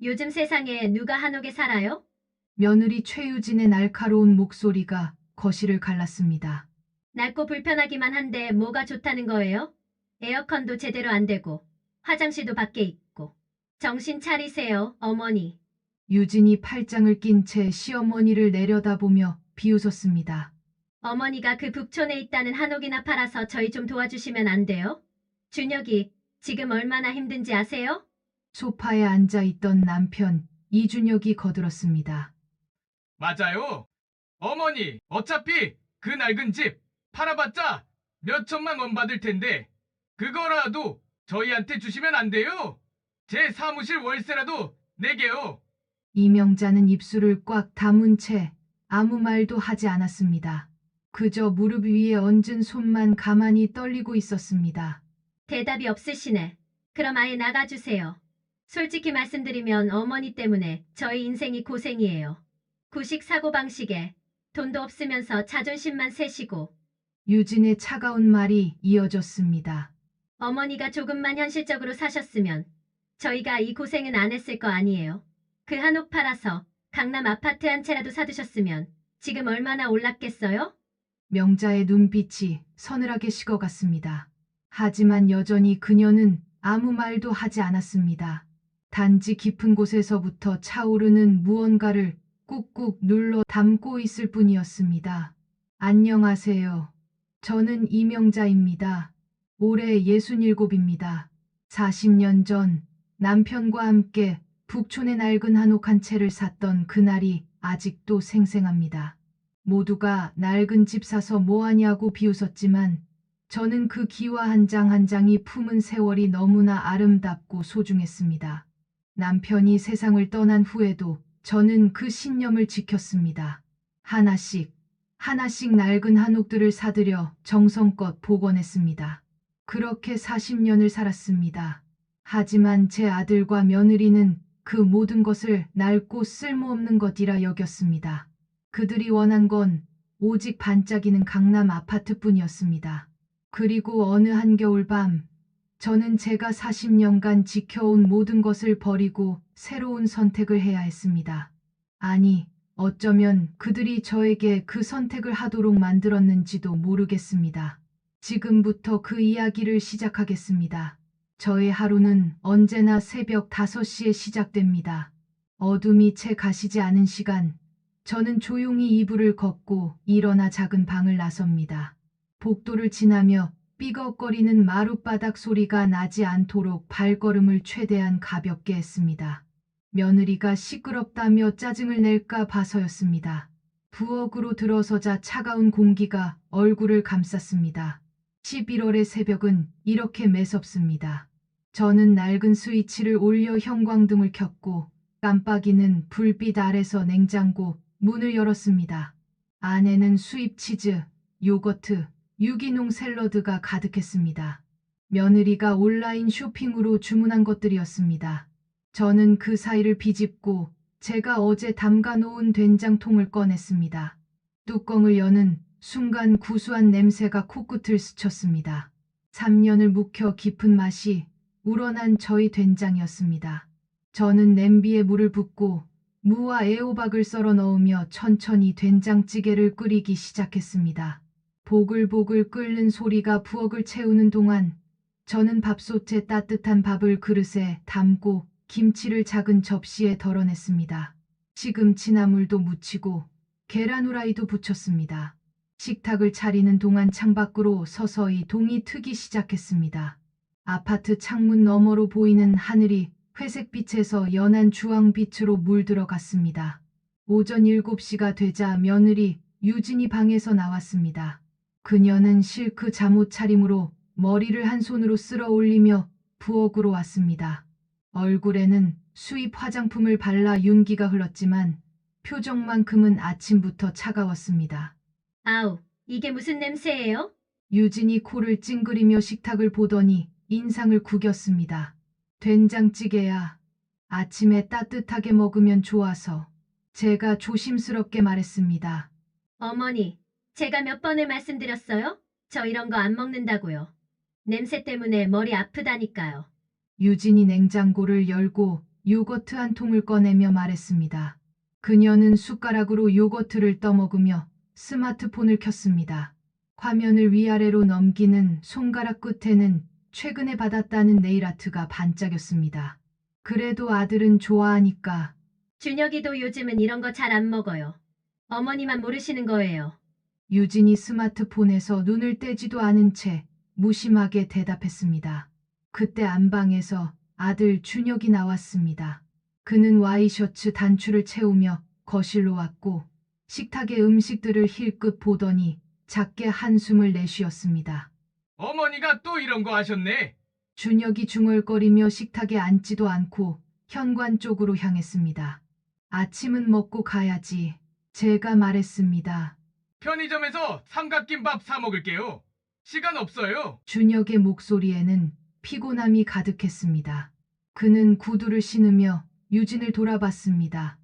요즘 세상에 누가 한옥에 살아요? 며느리 최유진의 날카로운 목소리가 거실을 갈랐습니다. 낡고 불편하기만 한데 뭐가 좋다는 거예요? 에어컨도 제대로 안 되고, 화장실도 밖에 있고. 정신 차리세요, 어머니. 유진이 팔짱을 낀 채 시어머니를 내려다보며 비웃었습니다. 어머니가 그 북촌에 있다는 한옥이나 팔아서 저희 좀 도와주시면 안 돼요? 준혁이 지금 얼마나 힘든지 아세요? 소파에 앉아 있던 남편 이준혁이 거들었습니다. 맞아요. 어머니, 어차피 그 낡은 집 팔아봤자 몇 천만 원 받을 텐데 그거라도 저희한테 주시면 안 돼요? 제 사무실 월세라도 내게요. 이명자는 입술을 꽉 다문 채 아무 말도 하지 않았습니다. 그저 무릎 위에 얹은 손만 가만히 떨리고 있었습니다. 대답이 없으시네. 그럼 아예 나가주세요. 솔직히 말씀드리면 어머니 때문에 저희 인생이 고생이에요. 구식 사고방식에 돈도 없으면서 자존심만 세시고. 유진의 차가운 말이 이어졌습니다. 어머니가 조금만 현실적으로 사셨으면 저희가 이 고생은 안 했을 거 아니에요. 그 한옥 팔아서 강남 아파트 한 채라도 사두셨으면 지금 얼마나 올랐겠어요? 명자의 눈빛이 서늘하게 식어갔습니다. 하지만 여전히 그녀는 아무 말도 하지 않았습니다. 단지 깊은 곳에서부터 차오르는 무언가를 꾹꾹 눌러 담고 있을 뿐이었습니다. 안녕하세요. 저는 이명자입니다. 올해 67입니다. 40년 전 남편과 함께 북촌의 낡은 한옥 한 채를 샀던 그날이 아직도 생생합니다. 모두가 낡은 집 사서 뭐하냐고 비웃었지만 저는 그 기와 한 장 한 장이 품은 세월이 너무나 아름답고 소중했습니다. 남편이 세상을 떠난 후에도 저는 그 신념을 지켰습니다. 하나씩 낡은 한옥들을 사들여 정성껏 복원했습니다. 그렇게 40년을 살았습니다. 하지만 제 아들과 며느리는 그 모든 것을 낡고 쓸모없는 것이라 여겼습니다. 그들이 원한 건 오직 반짝이는 강남 아파트뿐이었습니다. 그리고 어느 한겨울 밤, 저는 제가 40년간 지켜온 모든 것을 버리고 새로운 선택을 해야 했습니다. 아니, 어쩌면 그들이 저에게 그 선택을 하도록 만들었는지도 모르겠습니다. 지금부터 그 이야기를 시작하겠습니다. 저의 하루는 언제나 새벽 5시에 시작됩니다. 어둠이 채 가시지 않은 시간, 저는 조용히 이불을 걷고 일어나 작은 방을 나섭니다. 복도를 지나며 삐걱거리는 마룻바닥 소리가 나지 않도록 발걸음을 최대한 가볍게 했습니다. 며느리가 시끄럽다며 짜증을 낼까 봐서였습니다. 부엌으로 들어서자 차가운 공기가 얼굴을 감쌌습니다. 11월의 새벽은 이렇게 매섭습니다. 저는 낡은 스위치를 올려 형광등을 켰고 깜빡이는 불빛 아래서 냉장고 문을 열었습니다. 안에는 수입 치즈, 요거트, 유기농 샐러드가 가득했습니다. 며느리가 온라인 쇼핑으로 주문한 것들이었습니다. 저는 그 사이를 비집고 제가 어제 담가 놓은 된장통을 꺼냈습니다. 뚜껑을 여는 순간 구수한 냄새가 코끝을 스쳤습니다. 3년을 묵혀 깊은 맛이 우러난 저희 된장이었습니다. 저는 냄비에 물을 붓고 무와 애호박을 썰어 넣으며 천천히 된장찌개를 끓이기 시작했습니다. 보글보글 끓는 소리가 부엌을 채우는 동안 저는 밥솥에 따뜻한 밥을 그릇에 담고 김치를 작은 접시에 덜어냈습니다. 시금치나물도 무치고 계란 후라이도 부쳤습니다. 식탁을 차리는 동안 창밖으로 서서히 동이 트기 시작했습니다. 아파트 창문 너머로 보이는 하늘이 회색빛에서 연한 주황빛으로 물들어갔습니다. 오전 7시가 되자 며느리 유진이 방에서 나왔습니다. 그녀는 실크 잠옷 차림으로 머리를 한 손으로 쓸어 올리며 부엌으로 왔습니다. 얼굴에는 수입 화장품을 발라 윤기가 흘렀지만 표정만큼은 아침부터 차가웠습니다. 아우, 이게 무슨 냄새예요? 유진이 코를 찡그리며 식탁을 보더니 인상을 구겼습니다. 된장찌개야. 아침에 따뜻하게 먹으면 좋아서. 제가 조심스럽게 말했습니다. 어머니, 제가 몇 번을 말씀드렸어요? 저 이런 거 안 먹는다고요. 냄새 때문에 머리 아프다니까요. 유진이 냉장고를 열고 요거트 한 통을 꺼내며 말했습니다. 그녀는 숟가락으로 요거트를 떠먹으며 스마트폰을 켰습니다. 화면을 위아래로 넘기는 손가락 끝에는 최근에 받았다는 네일아트가 반짝였습니다. 그래도 아들은 좋아하니까. 준혁이도 요즘은 이런 거 잘 안 먹어요. 어머니만 모르시는 거예요. 유진이 스마트폰에서 눈을 떼지도 않은 채 무심하게 대답했습니다. 그때 안방에서 아들 준혁이 나왔습니다. 그는 와이셔츠 단추를 채우며 거실로 왔고 식탁의 음식들을 힐끗 보더니 작게 한숨을 내쉬었습니다. 어머니가 또 이런 거 하셨네. 준혁이 중얼거리며 식탁에 앉지도 않고 현관 쪽으로 향했습니다. 아침은 먹고 가야지. 제가 말했습니다. 편의점에서 삼각김밥 사 먹을게요. 시간 없어요. 준혁의 목소리에는 피곤함이 가득했습니다. 그는 구두를 신으며 유진을 돌아봤습니다.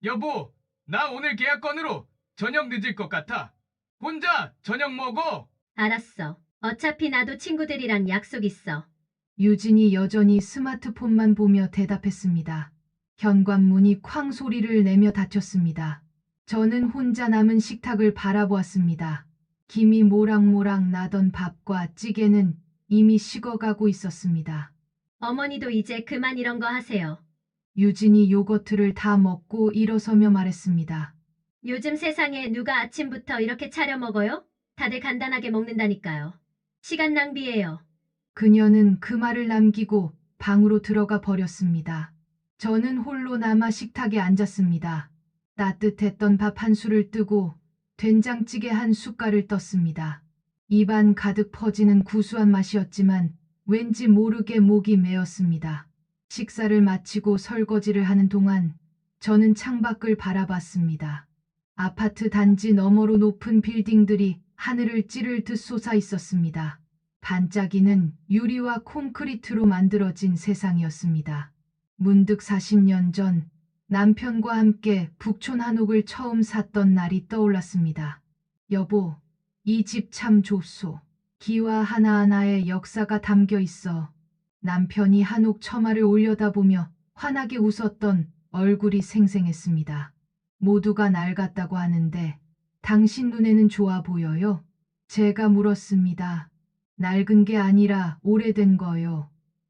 여보, 나 오늘 계약건으로 저녁 늦을 것 같아. 혼자 저녁 먹어. 알았어. 어차피 나도 친구들이랑 약속 있어. 유진이 여전히 스마트폰만 보며 대답했습니다. 현관문이 쾅 소리를 내며 닫혔습니다. 저는 혼자 남은 식탁을 바라보았습니다. 김이 모락모락 나던 밥과 찌개는 이미 식어가고 있었습니다. 어머니도 이제 그만 이런 거 하세요. 유진이 요거트를 다 먹고 일어서며 말했습니다. 요즘 세상에 누가 아침부터 이렇게 차려 먹어요? 다들 간단하게 먹는다니까요. 시간 낭비예요. 그녀는 그 말을 남기고 방으로 들어가 버렸습니다. 저는 홀로 남아 식탁에 앉았습니다. 따뜻했던 밥 한 술을 뜨고 된장찌개 한 숟갈을 떴습니다. 입안 가득 퍼지는 구수한 맛이었지만 왠지 모르게 목이 메었습니다. 식사를 마치고 설거지를 하는 동안 저는 창밖을 바라봤습니다. 아파트 단지 너머로 높은 빌딩들이 하늘을 찌를 듯 솟아 있었습니다. 반짝이는 유리와 콘크리트로 만들어진 세상이었습니다. 문득 40년 전 남편과 함께 북촌 한옥을 처음 샀던 날이 떠올랐습니다. 여보, 이 집 참 좋소. 기와 하나하나에 역사가 담겨 있어. 남편이 한옥 처마를 올려다보며 환하게 웃었던 얼굴이 생생했습니다. 모두가 낡았다고 하는데 당신 눈에는 좋아 보여요? 제가 물었습니다. 낡은 게 아니라 오래된 거요.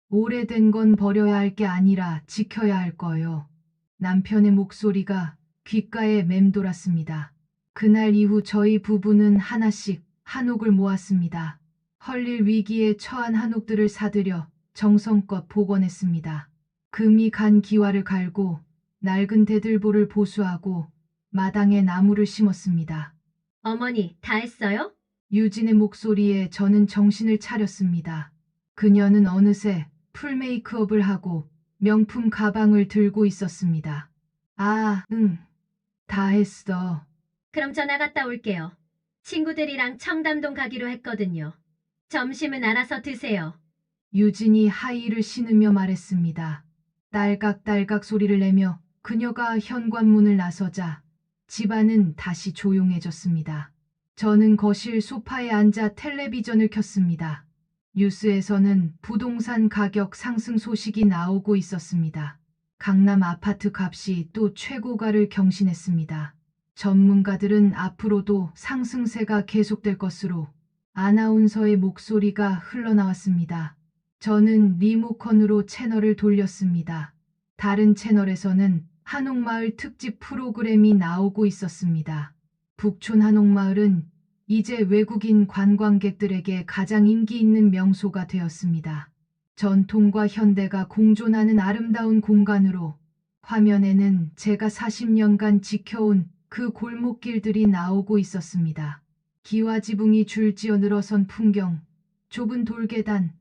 오래된 건 버려야 할 게 아니라 지켜야 할 거요. 남편의 목소리가 귓가에 맴돌았습니다. 그날 이후 저희 부부는 하나씩 한옥을 모았습니다. 헐릴 위기에 처한 한옥들을 사들여 정성껏 복원했습니다. 금이 간 기와를 갈고 낡은 대들보를 보수하고 마당에 나무를 심었습니다. 어머니, 다 했어요? 유진의 목소리에 저는 정신을 차렸습니다. 그녀는 어느새 풀 메이크업을 하고 명품 가방을 들고 있었습니다. 아, 응. 다 했어. 그럼 저 나갔다 올게요. 친구들이랑 청담동 가기로 했거든요. 점심은 알아서 드세요. 유진이 하이힐을 신으며 말했습니다. 딸깍딸깍 소리를 내며 그녀가 현관문을 나서자 집안은 다시 조용해졌습니다. 저는 거실 소파에 앉아 텔레비전을 켰습니다. 뉴스에서는 부동산 가격 상승 소식이 나오고 있었습니다. 강남 아파트 값이 또 최고가를 경신했습니다. 전문가들은 앞으로도 상승세가 계속될 것으로 아나운서의 목소리가 흘러나왔습니다. 저는 리모컨으로 채널을 돌렸습니다. 다른 채널에서는 한옥마을 특집 프로그램이 나오고 있었습니다. 북촌 한옥마을은 이제 외국인 관광객들에게 가장 인기 있는 명소가 되었습니다. 전통과 현대가 공존하는 아름다운 공간으로 화면에는 제가 40년간 지켜온 그 골목길들이 나오고 있었습니다. 기와 지붕이 줄지어 늘어선 풍경, 좁은 돌계단,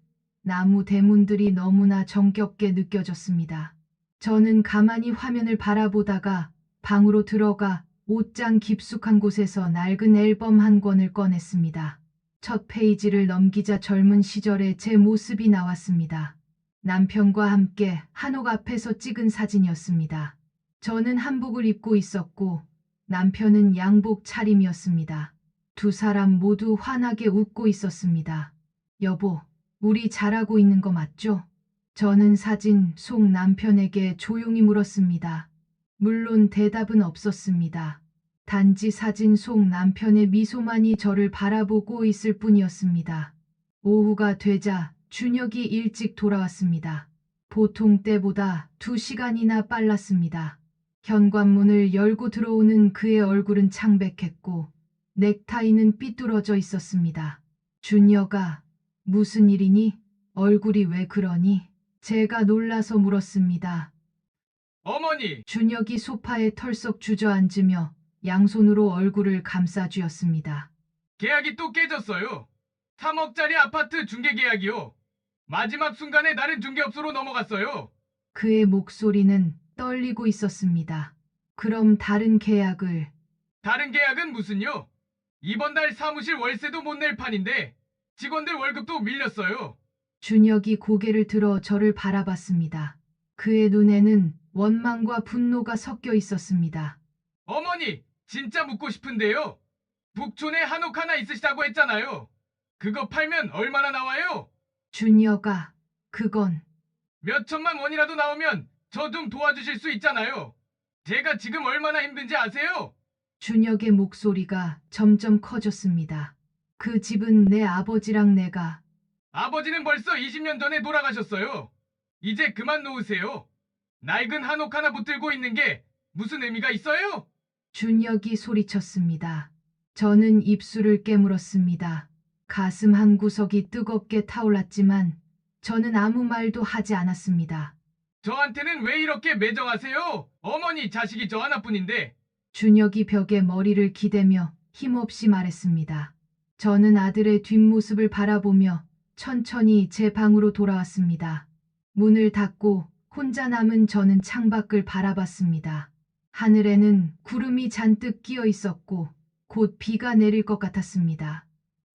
나무 대문들이 너무나 정겹게 느껴졌습니다. 저는 가만히 화면을 바라보다가 방으로 들어가 옷장 깊숙한 곳에서 낡은 앨범 한 권을 꺼냈습니다. 첫 페이지를 넘기자 젊은 시절의 제 모습이 나왔습니다. 남편과 함께 한옥 앞에서 찍은 사진이었습니다. 저는 한복을 입고 있었고 남편은 양복 차림이었습니다. 두 사람 모두 환하게 웃고 있었습니다. 여보, 우리 잘하고 있는 거 맞죠? 저는 사진 속 남편에게 조용히 물었습니다. 물론 대답은 없었습니다. 단지 사진 속 남편의 미소만이 저를 바라보고 있을 뿐이었습니다. 오후가 되자 준혁이 일찍 돌아왔습니다. 보통 때보다 2시간이나 빨랐습니다. 현관문을 열고 들어오는 그의 얼굴은 창백했고 넥타이는 삐뚤어져 있었습니다. 준혁아, 무슨 일이니? 얼굴이 왜 그러니? 제가 놀라서 물었습니다. 어머니, 준혁이 소파에 털썩 주저앉으며 양손으로 얼굴을 감싸쥐었습니다. 계약이 또 깨졌어요. 3억짜리 아파트 중개 계약이요. 마지막 순간에 다른 중개업소로 넘어갔어요. 그의 목소리는 떨리고 있었습니다. 그럼 다른 계약을... 다른 계약은 무슨요? 이번 달 사무실 월세도 못 낼 판인데 직원들 월급도 밀렸어요. 준혁이 고개를 들어 저를 바라봤습니다. 그의 눈에는 원망과 분노가 섞여 있었습니다. 어머니, 진짜 묻고 싶은데요. 북촌에 한옥 하나 있으시다고 했잖아요. 그거 팔면 얼마나 나와요? 준혁아, 그건... 몇 천만 원이라도 나오면 저 좀 도와주실 수 있잖아요. 제가 지금 얼마나 힘든지 아세요? 준혁의 목소리가 점점 커졌습니다. 그 집은 내 아버지랑 내가... 아버지는 벌써 20년 전에 돌아가셨어요. 이제 그만 놓으세요. 낡은 한옥 하나 붙들고 있는 게 무슨 의미가 있어요? 준혁이 소리쳤습니다. 저는 입술을 깨물었습니다. 가슴 한 구석이 뜨겁게 타올랐지만 저는 아무 말도 하지 않았습니다. 저한테는 왜 이렇게 매정하세요? 어머니 자식이 저 하나뿐인데. 준혁이 벽에 머리를 기대며 힘없이 말했습니다. 저는 아들의 뒷모습을 바라보며 천천히 제 방으로 돌아왔습니다. 문을 닫고 혼자 남은 저는 창밖을 바라봤습니다. 하늘에는 구름이 잔뜩 끼어 있었고 곧 비가 내릴 것 같았습니다.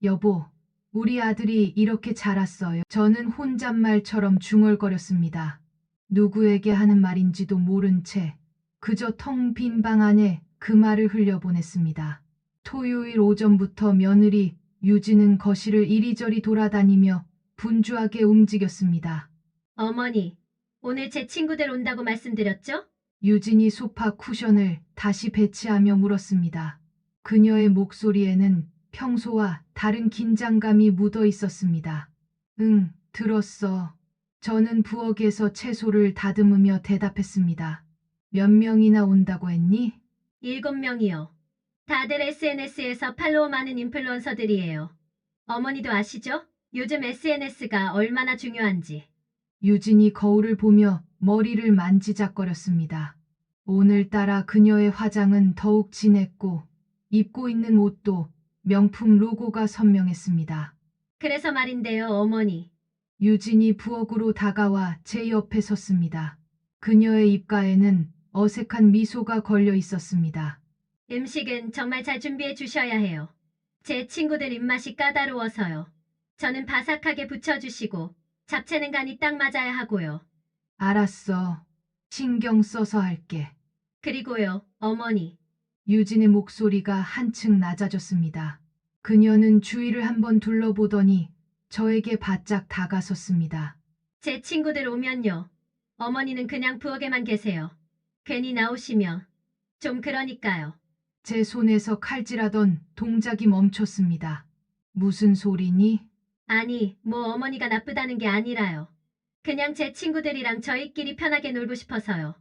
여보, 우리 아들이 이렇게 자랐어요. 저는 혼잣말처럼 중얼거렸습니다. 누구에게 하는 말인지도 모른 채 그저 텅 빈 방 안에 그 말을 흘려보냈습니다. 토요일 오전부터 며느리 유진은 거실을 이리저리 돌아다니며 분주하게 움직였습니다. 어머니, 오늘 제 친구들 온다고 말씀드렸죠? 유진이 소파 쿠션을 다시 배치하며 물었습니다. 그녀의 목소리에는 평소와 다른 긴장감이 묻어 있었습니다. 응, 들었어. 저는 부엌에서 채소를 다듬으며 대답했습니다. 몇 명이나 온다고 했니? 7명이요. 다들 SNS에서 팔로워 많은 인플루언서들이에요. 어머니도 아시죠? 요즘 SNS가 얼마나 중요한지. 유진이 거울을 보며 머리를 만지작거렸습니다. 오늘따라 그녀의 화장은 더욱 진했고 입고 있는 옷도 명품 로고가 선명했습니다. 그래서 말인데요, 어머니. 유진이 부엌으로 다가와 제 옆에 섰습니다. 그녀의 입가에는 어색한 미소가 걸려 있었습니다. 음식은 정말 잘 준비해 주셔야 해요. 제 친구들 입맛이 까다로워서요. 저는 바삭하게 부쳐주시고 잡채는 간이 딱 맞아야 하고요. 알았어. 신경 써서 할게. 그리고요, 어머니. 유진의 목소리가 한층 낮아졌습니다. 그녀는 주위를 한번 둘러보더니 저에게 바짝 다가섰습니다. 제 친구들 오면요. 어머니는 그냥 부엌에만 계세요. 괜히 나오시면 좀 그러니까요. 제 손에서 칼질하던 동작이 멈췄습니다. 무슨 소리니? 아니, 뭐 어머니가 나쁘다는 게 아니라요. 그냥 제 친구들이랑 저희끼리 편하게 놀고 싶어서요.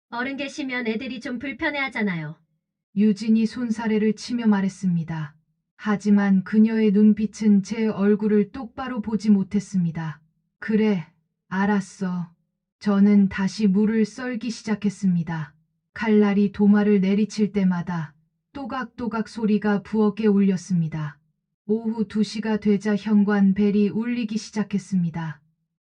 어른 계시면 애들이 좀 불편해하잖아요. 유진이 손사래를 치며 말했습니다. 하지만 그녀의 눈빛은 제 얼굴을 똑바로 보지 못했습니다. 그래, 알았어. 저는 다시 물을 썰기 시작했습니다. 칼날이 도마를 내리칠 때마다 또각또각 소리가 부엌에 울렸습니다. 오후 2시가 되자 현관 벨이 울리기 시작했습니다.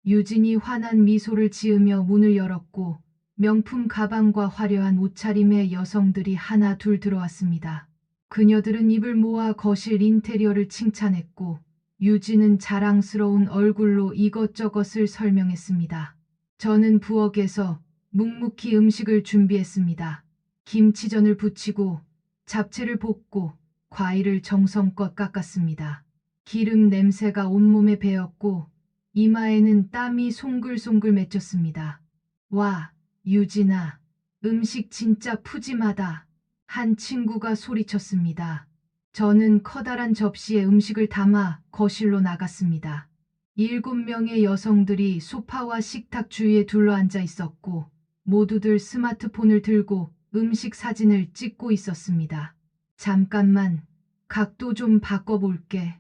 유진이 환한 미소를 지으며 문을 열었고 명품 가방과 화려한 옷차림의 여성들이 하나 둘 들어왔습니다. 그녀들은 입을 모아 거실 인테리어를 칭찬했고 유진은 자랑스러운 얼굴로 이것저것을 설명했습니다. 저는 부엌에서 묵묵히 음식을 준비했습니다. 김치전을 부치고 잡채를 볶고 과일을 정성껏 깎았습니다. 기름 냄새가 온몸에 배었고 이마에는 땀이 송글송글 맺혔습니다. 와, 유진아, 음식 진짜 푸짐하다. 한 친구가 소리쳤습니다. 저는 커다란 접시에 음식을 담아 거실로 나갔습니다. 7명의 여성들이 소파와 식탁 주위에 둘러앉아 있었고, 모두들 스마트폰을 들고 음식 사진을 찍고 있었습니다. 잠깐만, 각도 좀 바꿔볼게.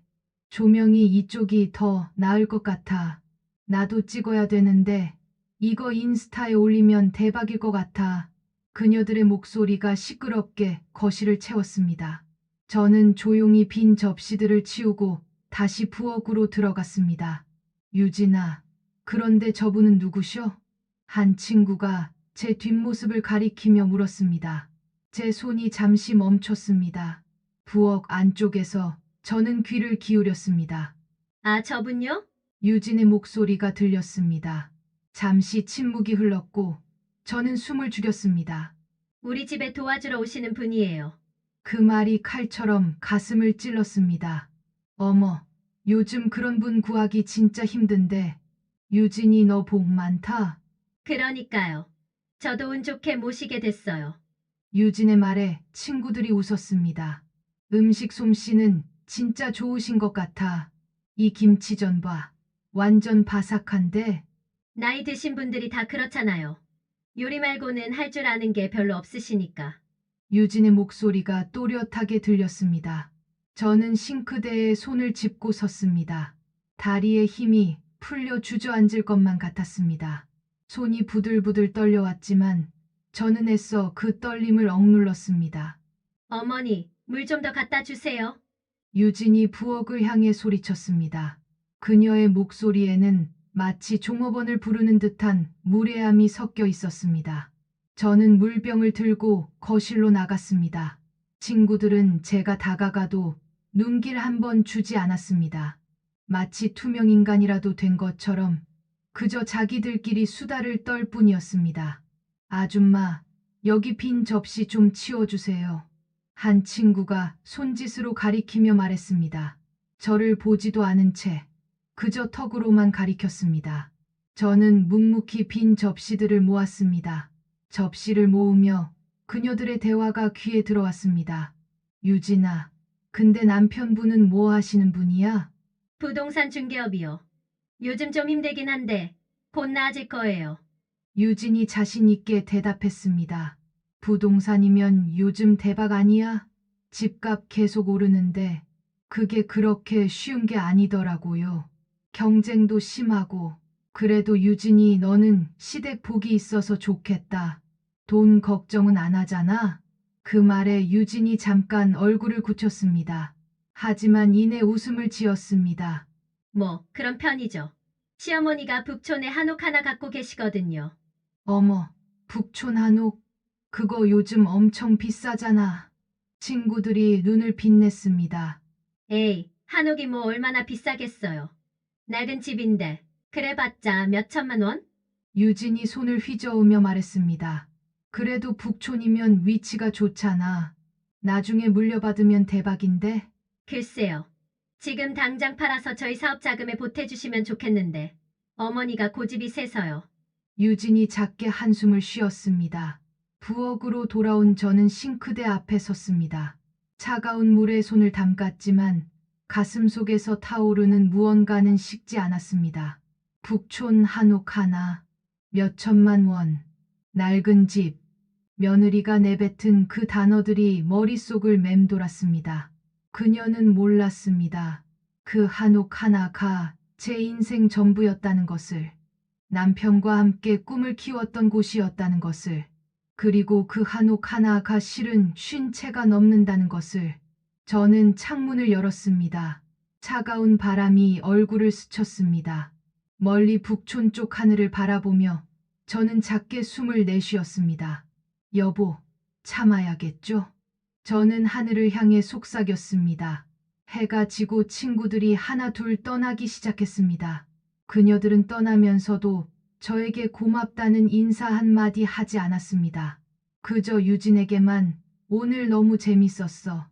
조명이 이쪽이 더 나을 것 같아. 나도 찍어야 되는데, 이거 인스타에 올리면 대박일 것 같아. 그녀들의 목소리가 시끄럽게 거실을 채웠습니다. 저는 조용히 빈 접시들을 치우고 다시 부엌으로 들어갔습니다. 유진아, 그런데 저분은 누구셔? 한 친구가 제 뒷모습을 가리키며 물었습니다. 제 손이 잠시 멈췄습니다. 부엌 안쪽에서 저는 귀를 기울였습니다. 아, 저분요? 유진의 목소리가 들렸습니다. 잠시 침묵이 흘렀고 저는 숨을 죽였습니다. 우리 집에 도와주러 오시는 분이에요. 그 말이 칼처럼 가슴을 찔렀습니다. 어머, 요즘 그런 분 구하기 진짜 힘든데. 유진이 너 복 많다. 그러니까요. 저도 운 좋게 모시게 됐어요. 유진의 말에 친구들이 웃었습니다. 음식 솜씨는 진짜 좋으신 것 같아. 이 김치전 봐. 완전 바삭한데. 나이 드신 분들이 다 그렇잖아요. 요리 말고는 할 줄 아는 게 별로 없으시니까. 유진의 목소리가 또렷하게 들렸습니다. 저는 싱크대에 손을 짚고 섰습니다. 다리에 힘이 풀려 주저앉을 것만 같았습니다. 손이 부들부들 떨려왔지만 저는 애써 그 떨림을 억눌렀습니다. 어머니, 물 좀 더 갖다 주세요. 유진이 부엌을 향해 소리쳤습니다. 그녀의 목소리에는 마치 종업원을 부르는 듯한 무례함이 섞여 있었습니다. 저는 물병을 들고 거실로 나갔습니다. 친구들은 제가 다가가도 눈길 한 번 주지 않았습니다. 마치 투명 인간이라도 된 것처럼 그저 자기들끼리 수다를 떨 뿐이었습니다. 아줌마, 여기 빈 접시 좀 치워주세요. 한 친구가 손짓으로 가리키며 말했습니다. 저를 보지도 않은 채 그저 턱으로만 가리켰습니다. 저는 묵묵히 빈 접시들을 모았습니다. 접시를 모으며 그녀들의 대화가 귀에 들어왔습니다. 유진아, 근데 남편분은 뭐 하시는 분이야? 부동산 중개업이요. 요즘 좀 힘들긴 한데 곧 나아질 거예요. 유진이 자신 있게 대답했습니다. 부동산이면 요즘 대박 아니야? 집값 계속 오르는데 그게 그렇게 쉬운 게 아니더라고요. 경쟁도 심하고. 그래도 유진이 너는 시댁 복이 있어서 좋겠다. 돈 걱정은 안 하잖아. 그 말에 유진이 잠깐 얼굴을 굳혔습니다. 하지만 이내 웃음을 지었습니다. 뭐, 그런 편이죠. 시어머니가 북촌에 한옥 하나 갖고 계시거든요. 어머, 북촌 한옥. 그거 요즘 엄청 비싸잖아. 친구들이 눈을 빛냈습니다. 에이, 한옥이 뭐 얼마나 비싸겠어요. 낡은 집인데 그래봤자 몇 천만 원? 유진이 손을 휘저으며 말했습니다. 그래도 북촌이면 위치가 좋잖아. 나중에 물려받으면 대박인데. 글쎄요. 지금 당장 팔아서 저희 사업 자금에 보태주시면 좋겠는데 어머니가 고집이 세서요. 유진이 작게 한숨을 쉬었습니다. 부엌으로 돌아온 저는 싱크대 앞에 섰습니다. 차가운 물에 손을 담갔지만 가슴 속에서 타오르는 무언가는 식지 않았습니다. 북촌 한옥 하나, 몇 천만 원, 낡은 집, 며느리가 내뱉은 그 단어들이 머릿속을 맴돌았습니다. 그녀는 몰랐습니다. 그 한옥 하나가 제 인생 전부였다는 것을. 남편과 함께 꿈을 키웠던 곳이었다는 것을. 그리고 그 한옥 하나가 실은 50채가 넘는다는 것을. 저는 창문을 열었습니다. 차가운 바람이 얼굴을 스쳤습니다. 멀리 북촌 쪽 하늘을 바라보며 저는 작게 숨을 내쉬었습니다. 여보, 참아야겠죠? 저는 하늘을 향해 속삭였습니다. 해가 지고 친구들이 하나 둘 떠나기 시작했습니다. 그녀들은 떠나면서도 저에게 고맙다는 인사 한마디 하지 않았습니다. 그저 유진에게만 오늘 너무 재밌었어.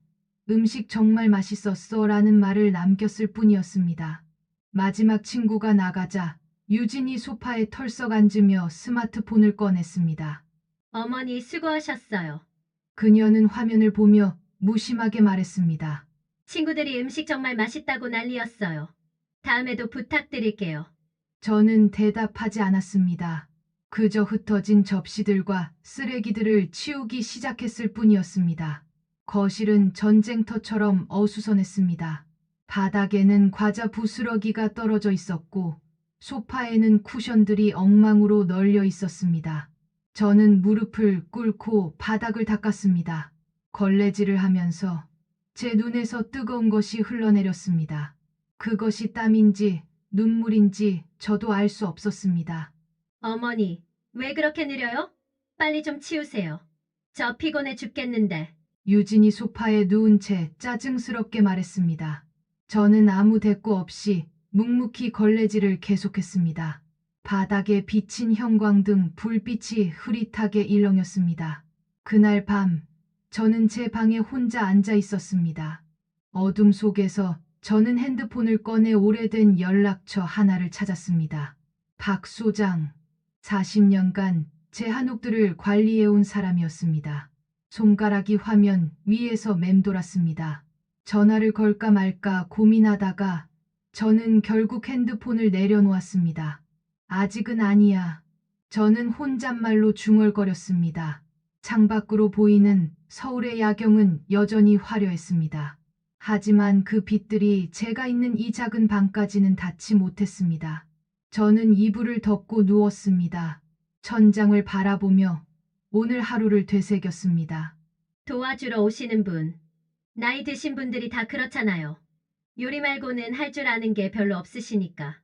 음식 정말 맛있었어 라는 말을 남겼을 뿐이었습니다. 마지막 친구가 나가자 유진이 소파에 털썩 앉으며 스마트폰을 꺼냈습니다. 어머니 수고하셨어요. 그녀는 화면을 보며 무심하게 말했습니다. 친구들이 음식 정말 맛있다고 난리였어요. 다음에도 부탁드릴게요. 저는 대답하지 않았습니다. 그저 흩어진 접시들과 쓰레기들을 치우기 시작했을 뿐이었습니다. 거실은 전쟁터처럼 어수선했습니다. 바닥에는 과자 부스러기가 떨어져 있었고 소파에는 쿠션들이 엉망으로 널려 있었습니다. 저는 무릎을 꿇고 바닥을 닦았습니다. 걸레질을 하면서 제 눈에서 뜨거운 것이 흘러내렸습니다. 그것이 땀인지 눈물인지 저도 알 수 없었습니다. 어머니, 왜 그렇게 느려요? 빨리 좀 치우세요. 저 피곤해 죽겠는데. 유진이 소파에 누운 채 짜증스럽게 말했습니다. 저는 아무 대꾸 없이 묵묵히 걸레질을 계속했습니다. 바닥에 비친 형광등 불빛이 흐릿하게 일렁였습니다. 그날 밤 저는 제 방에 혼자 앉아 있었습니다. 어둠 속에서 저는 핸드폰을 꺼내 오래된 연락처 하나를 찾았습니다. 박 소장, 40년간 제 한옥들을 관리해온 사람이었습니다. 손가락이 화면 위에서 맴돌았습니다. 전화를 걸까 말까 고민하다가 저는 결국 핸드폰을 내려놓았습니다. 아직은 아니야. 저는 혼잣말로 중얼거렸습니다. 창밖으로 보이는 서울의 야경은 여전히 화려했습니다. 하지만 그 빛들이 제가 있는 이 작은 방까지는 닿지 못했습니다. 저는 이불을 덮고 누웠습니다. 천장을 바라보며 오늘 하루를 되새겼습니다. 도와주러 오시는 분. 나이 드신 분들이 다 그렇잖아요. 요리 말고는 할 줄 아는 게 별로 없으시니까.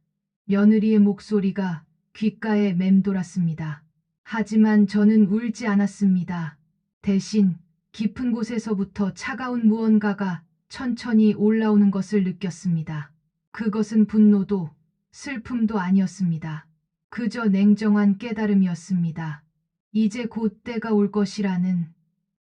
며느리의 목소리가 귓가에 맴돌았습니다. 하지만 저는 울지 않았습니다. 대신 깊은 곳에서부터 차가운 무언가가 천천히 올라오는 것을 느꼈습니다. 그것은 분노도 슬픔도 아니었습니다. 그저 냉정한 깨달음이었습니다. 이제 곧 때가 올 것이라는.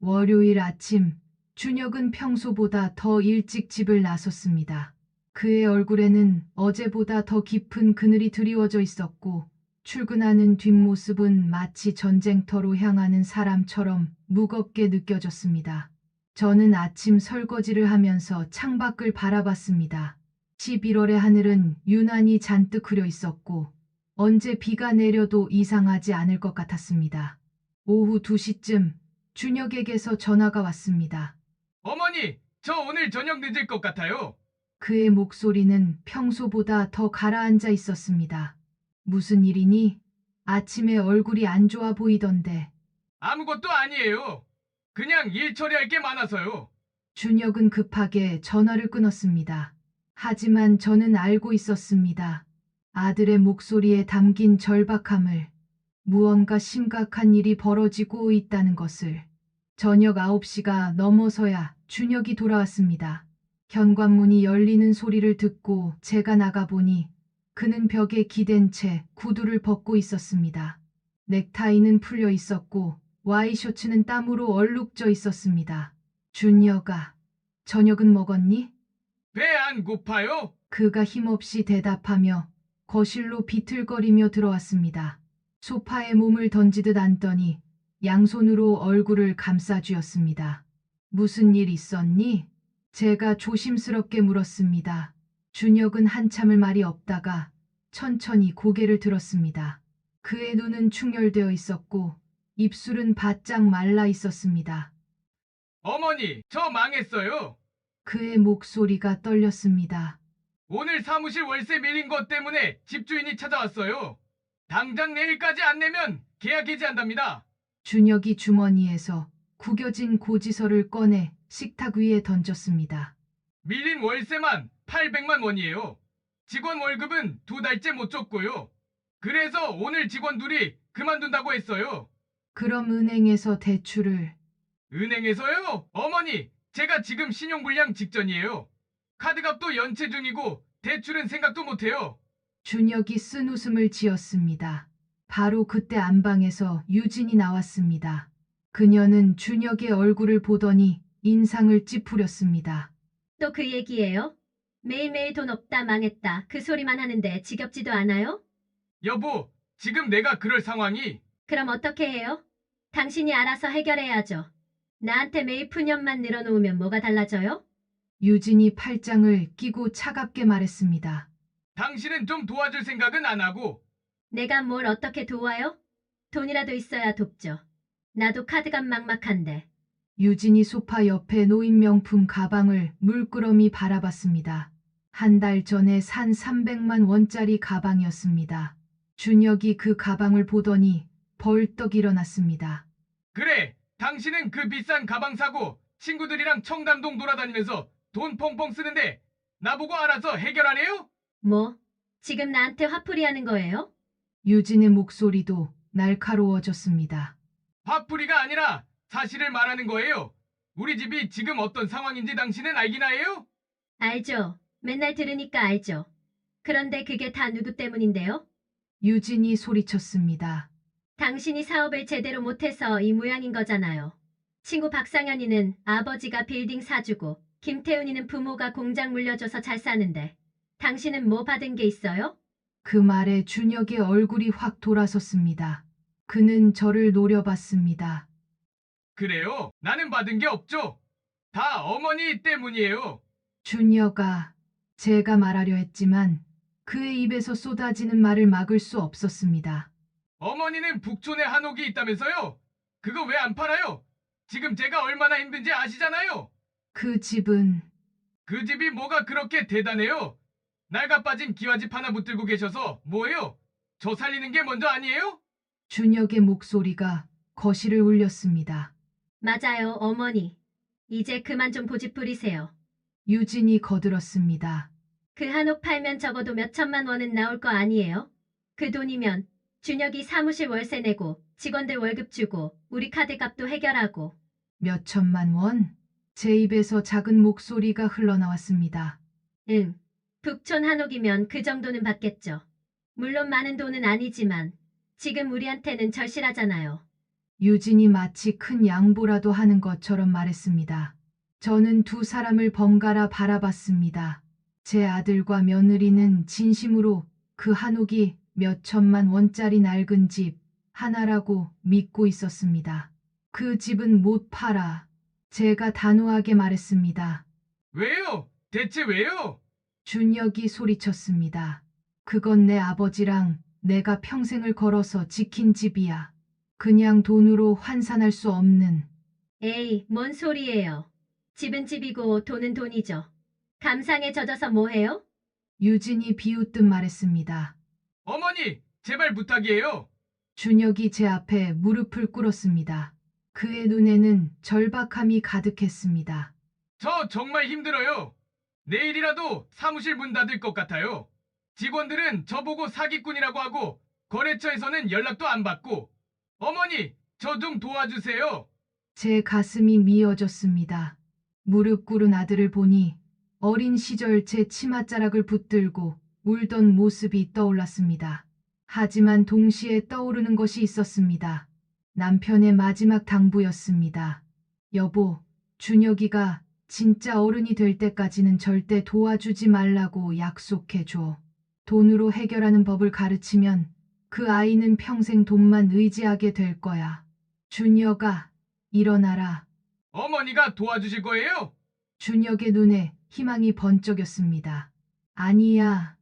월요일 아침, 준혁은 평소보다 더 일찍 집을 나섰습니다. 그의 얼굴에는 어제보다 더 깊은 그늘이 드리워져 있었고 출근하는 뒷모습은 마치 전쟁터로 향하는 사람처럼 무겁게 느껴졌습니다. 저는 아침 설거지를 하면서 창밖을 바라봤습니다. 11월의 하늘은 유난히 잔뜩 흐려 있었고 언제 비가 내려도 이상하지 않을 것 같았습니다. 오후 2시쯤 준혁에게서 전화가 왔습니다. 어머니, 저 오늘 저녁 늦을 것 같아요. 그의 목소리는 평소보다 더 가라앉아 있었습니다. 무슨 일이니? 아침에 얼굴이 안 좋아 보이던데. 아무것도 아니에요. 그냥 일 처리할 게 많아서요. 준혁은 급하게 전화를 끊었습니다. 하지만 저는 알고 있었습니다. 아들의 목소리에 담긴 절박함을, 무언가 심각한 일이 벌어지고 있다는 것을. 저녁 9시가 넘어서야 준혁이 돌아왔습니다. 현관문이 열리는 소리를 듣고 제가 나가보니 그는 벽에 기댄 채 구두를 벗고 있었습니다. 넥타이는 풀려 있었고 와이셔츠는 땀으로 얼룩져 있었습니다. 준혁아, 저녁은 먹었니? 배 안 고파요? 그가 힘없이 대답하며 거실로 비틀거리며 들어왔습니다. 소파에 몸을 던지듯 앉더니 양손으로 얼굴을 감싸쥐었습니다. 무슨 일 있었니? 제가 조심스럽게 물었습니다. 준혁은 한참을 말이 없다가 천천히 고개를 들었습니다. 그의 눈은 충혈되어 있었고 입술은 바짝 말라 있었습니다. 어머니, 저 망했어요. 그의 목소리가 떨렸습니다. 오늘 사무실 월세 밀린 것 때문에 집주인이 찾아왔어요. 당장 내일까지 안 내면 계약 해지한답니다. 준혁이 주머니에서 구겨진 고지서를 꺼내 식탁 위에 던졌습니다. 밀린 월세만 800만 원이에요. 직원 월급은 2달째 못 줬고요. 그래서 오늘 직원 둘이 그만둔다고 했어요. 그럼 은행에서 대출을. 은행에서요? 어머니, 제가 지금 신용불량 직전이에요. 카드값도 연체 중이고 대출은 생각도 못해요. 준혁이 쓴 웃음을 지었습니다. 바로 그때 안방에서 유진이 나왔습니다. 그녀는 준혁의 얼굴을 보더니 인상을 찌푸렸습니다. 또 그 얘기예요? 매일매일 돈 없다 망했다 그 소리만 하는데 지겹지도 않아요? 여보, 지금 내가 그럴 상황이. 그럼 어떻게 해요? 당신이 알아서 해결해야죠. 나한테 매일 푸념만 늘어놓으면 뭐가 달라져요? 유진이 팔짱을 끼고 차갑게 말했습니다. 당신은 좀 도와줄 생각은 안 하고. 내가 뭘 어떻게 도와요? 돈이라도 있어야 돕죠. 나도 카드값 막막한데. 유진이 소파 옆에 놓인 명품 가방을 물끄러미 바라봤습니다. 한 달 전에 산 300만 원짜리 가방이었습니다. 준혁이 그 가방을 보더니 벌떡 일어났습니다. 그래, 당신은 그 비싼 가방 사고 친구들이랑 청담동 돌아다니면서 돈 펑펑 쓰는데 나보고 알아서 해결하래요? 뭐? 지금 나한테 화풀이 하는 거예요? 유진의 목소리도 날카로워졌습니다. 화풀이가 아니라 사실을 말하는 거예요. 우리 집이 지금 어떤 상황인지 당신은 알기나 해요? 알죠. 맨날 들으니까 알죠. 그런데 그게 다 누구 때문인데요? 유진이 소리쳤습니다. 당신이 사업을 제대로 못해서 이 모양인 거잖아요. 친구 박상현이는 아버지가 빌딩 사주고 김태훈이는 부모가 공장 물려줘서 잘 사는데 당신은 뭐 받은 게 있어요? 그 말에 준혁의 얼굴이 확 돌아섰습니다. 그는 저를 노려봤습니다. 그래요? 나는 받은 게 없죠. 다 어머니 때문이에요. 준혁아, 제가 말하려 했지만 그의 입에서 쏟아지는 말을 막을 수 없었습니다. 어머니는 북촌에 한옥이 있다면서요? 그거 왜 안 팔아요? 지금 제가 얼마나 힘든지 아시잖아요. 그 집은 그 집이 뭐가 그렇게 대단해요? 낡아 빠진 기와집 하나 붙들고 계셔서 뭐예요? 저 살리는 게 먼저 아니에요? 준혁의 목소리가 거실을 울렸습니다. 맞아요, 어머니. 이제 그만 좀 고집 부리세요. 유진이 거들었습니다. 그 한옥 팔면 적어도 몇 천만 원은 나올 거 아니에요? 그 돈이면 준혁이 사무실 월세 내고 직원들 월급 주고 우리 카드값도 해결하고. 몇 천만 원? 제 입에서 작은 목소리가 흘러나왔습니다. 응. 북촌 한옥이면 그 정도는 받겠죠. 물론 많은 돈은 아니지만 지금 우리한테는 절실하잖아요. 유진이 마치 큰 양보라도 하는 것처럼 말했습니다. 저는 두 사람을 번갈아 바라봤습니다. 제 아들과 며느리는 진심으로 그 한옥이 몇 천만 원짜리 낡은 집 하나라고 믿고 있었습니다. 그 집은 못 팔아. 제가 단호하게 말했습니다. 왜요? 대체 왜요? 준혁이 소리쳤습니다. 그건 내 아버지랑 내가 평생을 걸어서 지킨 집이야. 그냥 돈으로 환산할 수 없는. 에이, 뭔 소리예요. 집은 집이고 돈은 돈이죠. 감상에 젖어서 뭐해요? 유진이 비웃듯 말했습니다. 어머니, 제발 부탁이에요. 준혁이 제 앞에 무릎을 꿇었습니다. 그의 눈에는 절박함이 가득했습니다. 저 정말 힘들어요. 내일이라도 사무실 문 닫을 것 같아요. 직원들은 저보고 사기꾼이라고 하고 거래처에서는 연락도 안 받고. 어머니, 저 좀 도와주세요. 제 가슴이 미어졌습니다. 무릎 꿇은 아들을 보니 어린 시절 제 치맛자락을 붙들고 울던 모습이 떠올랐습니다. 하지만 동시에 떠오르는 것이 있었습니다. 남편의 마지막 당부였습니다. 여보, 준혁이가 진짜 어른이 될 때까지는 절대 도와주지 말라고 약속해줘. 돈으로 해결하는 법을 가르치면 그 아이는 평생 돈만 의지하게 될 거야. 준혁아, 일어나라. 어머니가 도와주실 거예요? 준혁의 눈에 희망이 번쩍였습니다. 아니야,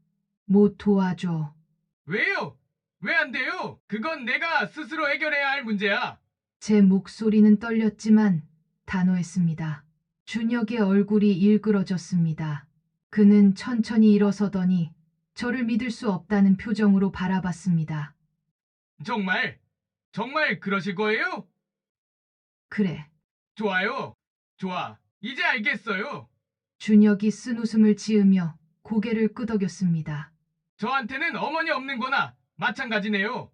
못 도와줘. 왜요? 왜 안 돼요? 그건 내가 스스로 해결해야 할 문제야. 제 목소리는 떨렸지만 단호했습니다. 준혁의 얼굴이 일그러졌습니다. 그는 천천히 일어서더니 저를 믿을 수 없다는 표정으로 바라봤습니다. 정말 그러실 거예요? 그래. 좋아요. 좋아. 이제 알겠어요. 준혁이 쓴 웃음을 지으며 고개를 끄덕였습니다. 저한테는 어머니 없는 거나 마찬가지네요.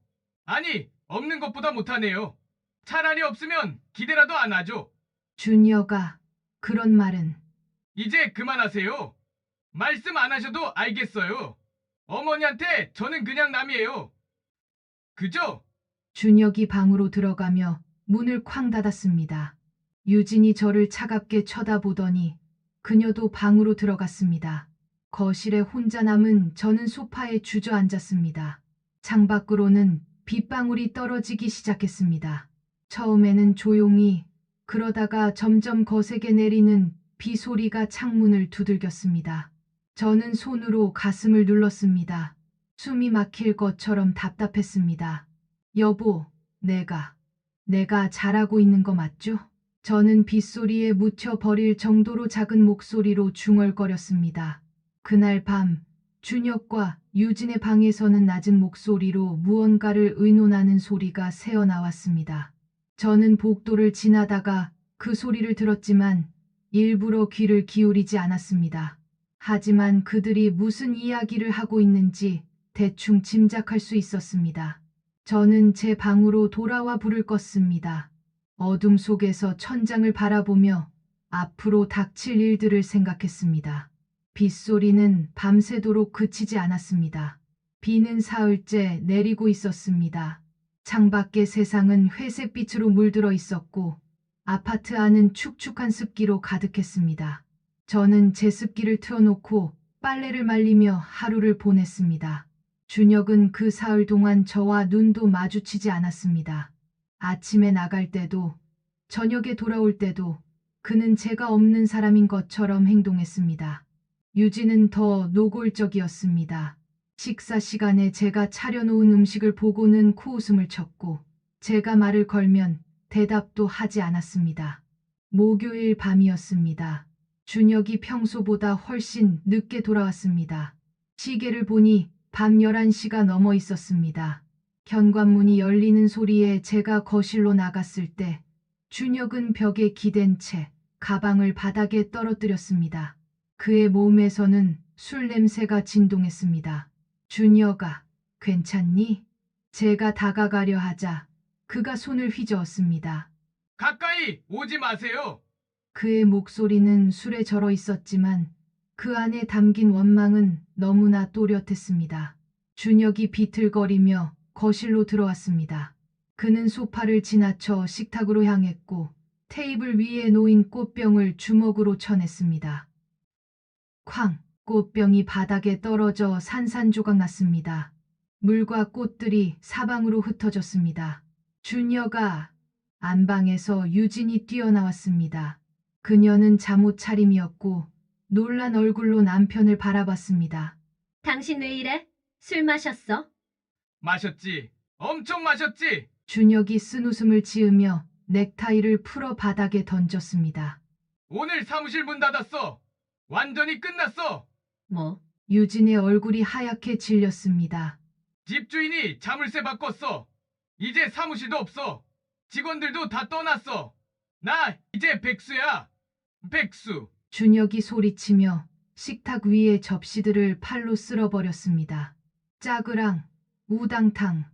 아니, 없는 것보다 못하네요. 차라리 없으면 기대라도 안 하죠. 준혁아, 그런 말은. 이제 그만하세요. 말씀 안 하셔도 알겠어요. 어머니한테 저는 그냥 남이에요. 그죠? 준혁이 방으로 들어가며 문을 쾅 닫았습니다. 유진이 저를 차갑게 쳐다보더니 그녀도 방으로 들어갔습니다. 거실에 혼자 남은 저는 소파에 주저앉았습니다. 창밖으로는 빗방울이 떨어지기 시작했습니다. 처음에는 조용히, 그러다가 점점 거세게 내리는 비 소리가 창문을 두들겼습니다. 저는 손으로 가슴을 눌렀습니다. 숨이 막힐 것처럼 답답했습니다. 여보, 내가 잘하고 있는 거 맞죠? 저는 빗소리에 묻혀버릴 정도로 작은 목소리로 중얼거렸습니다. 그날 밤, 준혁과 유진의 방에서는 낮은 목소리로 무언가를 의논하는 소리가 새어나왔습니다. 저는 복도를 지나다가 그 소리를 들었지만 일부러 귀를 기울이지 않았습니다. 하지만 그들이 무슨 이야기를 하고 있는지 대충 짐작할 수 있었습니다. 저는 제 방으로 돌아와 불을 껐습니다. 어둠 속에서 천장을 바라보며 앞으로 닥칠 일들을 생각했습니다. 빗소리는 밤새도록 그치지 않았습니다. 비는 사흘째 내리고 있었습니다. 창밖의 세상은 회색빛으로 물들어 있었고 아파트 안은 축축한 습기로 가득했습니다. 저는 제습기를 틀어놓고 빨래를 말리며 하루를 보냈습니다. 준혁은 그 사흘 동안 저와 눈도 마주치지 않았습니다. 아침에 나갈 때도 저녁에 돌아올 때도 그는 제가 없는 사람인 것처럼 행동했습니다. 유진은 더 노골적이었습니다. 식사 시간에 제가 차려놓은 음식을 보고는 코웃음을 쳤고 제가 말을 걸면 대답도 하지 않았습니다. 목요일 밤이었습니다. 준혁이 평소보다 훨씬 늦게 돌아왔습니다. 시계를 보니 밤 11시가 넘어 있었습니다. 현관문이 열리는 소리에 제가 거실로 나갔을 때 준혁은 벽에 기댄 채 가방을 바닥에 떨어뜨렸습니다. 그의 몸에서는 술 냄새가 진동했습니다. 준혁아, 괜찮니? 제가 다가가려 하자 그가 손을 휘저었습니다. 가까이 오지 마세요. 그의 목소리는 술에 절어 있었지만 그 안에 담긴 원망은 너무나 또렷했습니다. 준혁이 비틀거리며 거실로 들어왔습니다. 그는 소파를 지나쳐 식탁으로 향했고 테이블 위에 놓인 꽃병을 주먹으로 쳐냈습니다. 쾅! 꽃병이 바닥에 떨어져 산산조각 났습니다. 물과 꽃들이 사방으로 흩어졌습니다. 준혁아! 안방에서 유진이 뛰어나왔습니다. 그녀는 잠옷 차림이었고 놀란 얼굴로 남편을 바라봤습니다. 당신 왜 이래? 술 마셨어? 마셨지. 엄청 마셨지. 준혁이 쓴웃음을 지으며 넥타이를 풀어 바닥에 던졌습니다. 오늘 사무실 문 닫았어. 완전히 끝났어. 뭐? 유진의 얼굴이 하얗게 질렸습니다. 집주인이 자물쇠 바꿨어. 이제 사무실도 없어. 직원들도 다 떠났어. 나 이제 백수야. 백수. 준혁이 소리치며 식탁 위의 접시들을 팔로 쓸어버렸습니다. 짜그랑, 우당탕,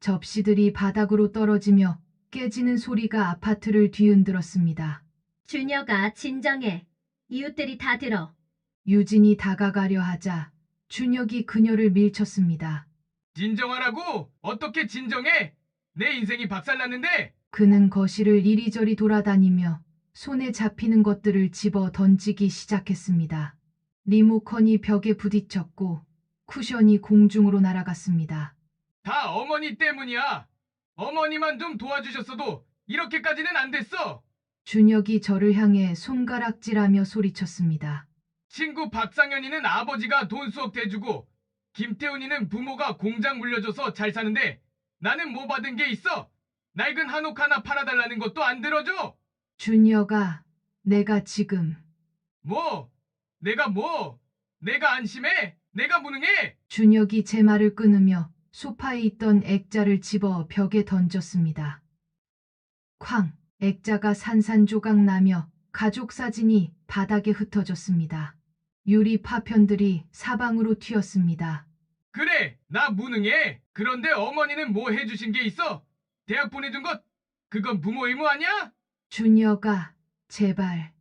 접시들이 바닥으로 떨어지며 깨지는 소리가 아파트를 뒤흔들었습니다. 준혁아, 진정해. 이웃들이 다 들어. 유진이 다가가려 하자 준혁이 그녀를 밀쳤습니다. 진정하라고? 어떻게 진정해? 내 인생이 박살났는데? 그는 거실을 이리저리 돌아다니며 손에 잡히는 것들을 집어 던지기 시작했습니다. 리모컨이 벽에 부딪혔고 쿠션이 공중으로 날아갔습니다. 다 어머니 때문이야. 어머니만 좀 도와주셨어도 이렇게까지는 안 됐어. 준혁이 저를 향해 손가락질하며 소리쳤습니다. 친구 박상현이는 아버지가 돈 수억 대주고 김태훈이는 부모가 공장 물려줘서 잘 사는데 나는 뭐 받은 게 있어? 낡은 한옥 하나 팔아달라는 것도 안 들어줘. 준혁아, 내가 지금 뭐? 내가 안심해? 내가 무능해? 준혁이 제 말을 끊으며 소파에 있던 액자를 집어 벽에 던졌습니다. 쾅! 액자가 산산조각 나며 가족 사진이 바닥에 흩어졌습니다. 유리 파편들이 사방으로 튀었습니다. 그래, 나 무능해. 그런데 어머니는 뭐 해주신 게 있어? 대학 보내준 것? 그건 부모 의무 아니야? 준혁아, 제발.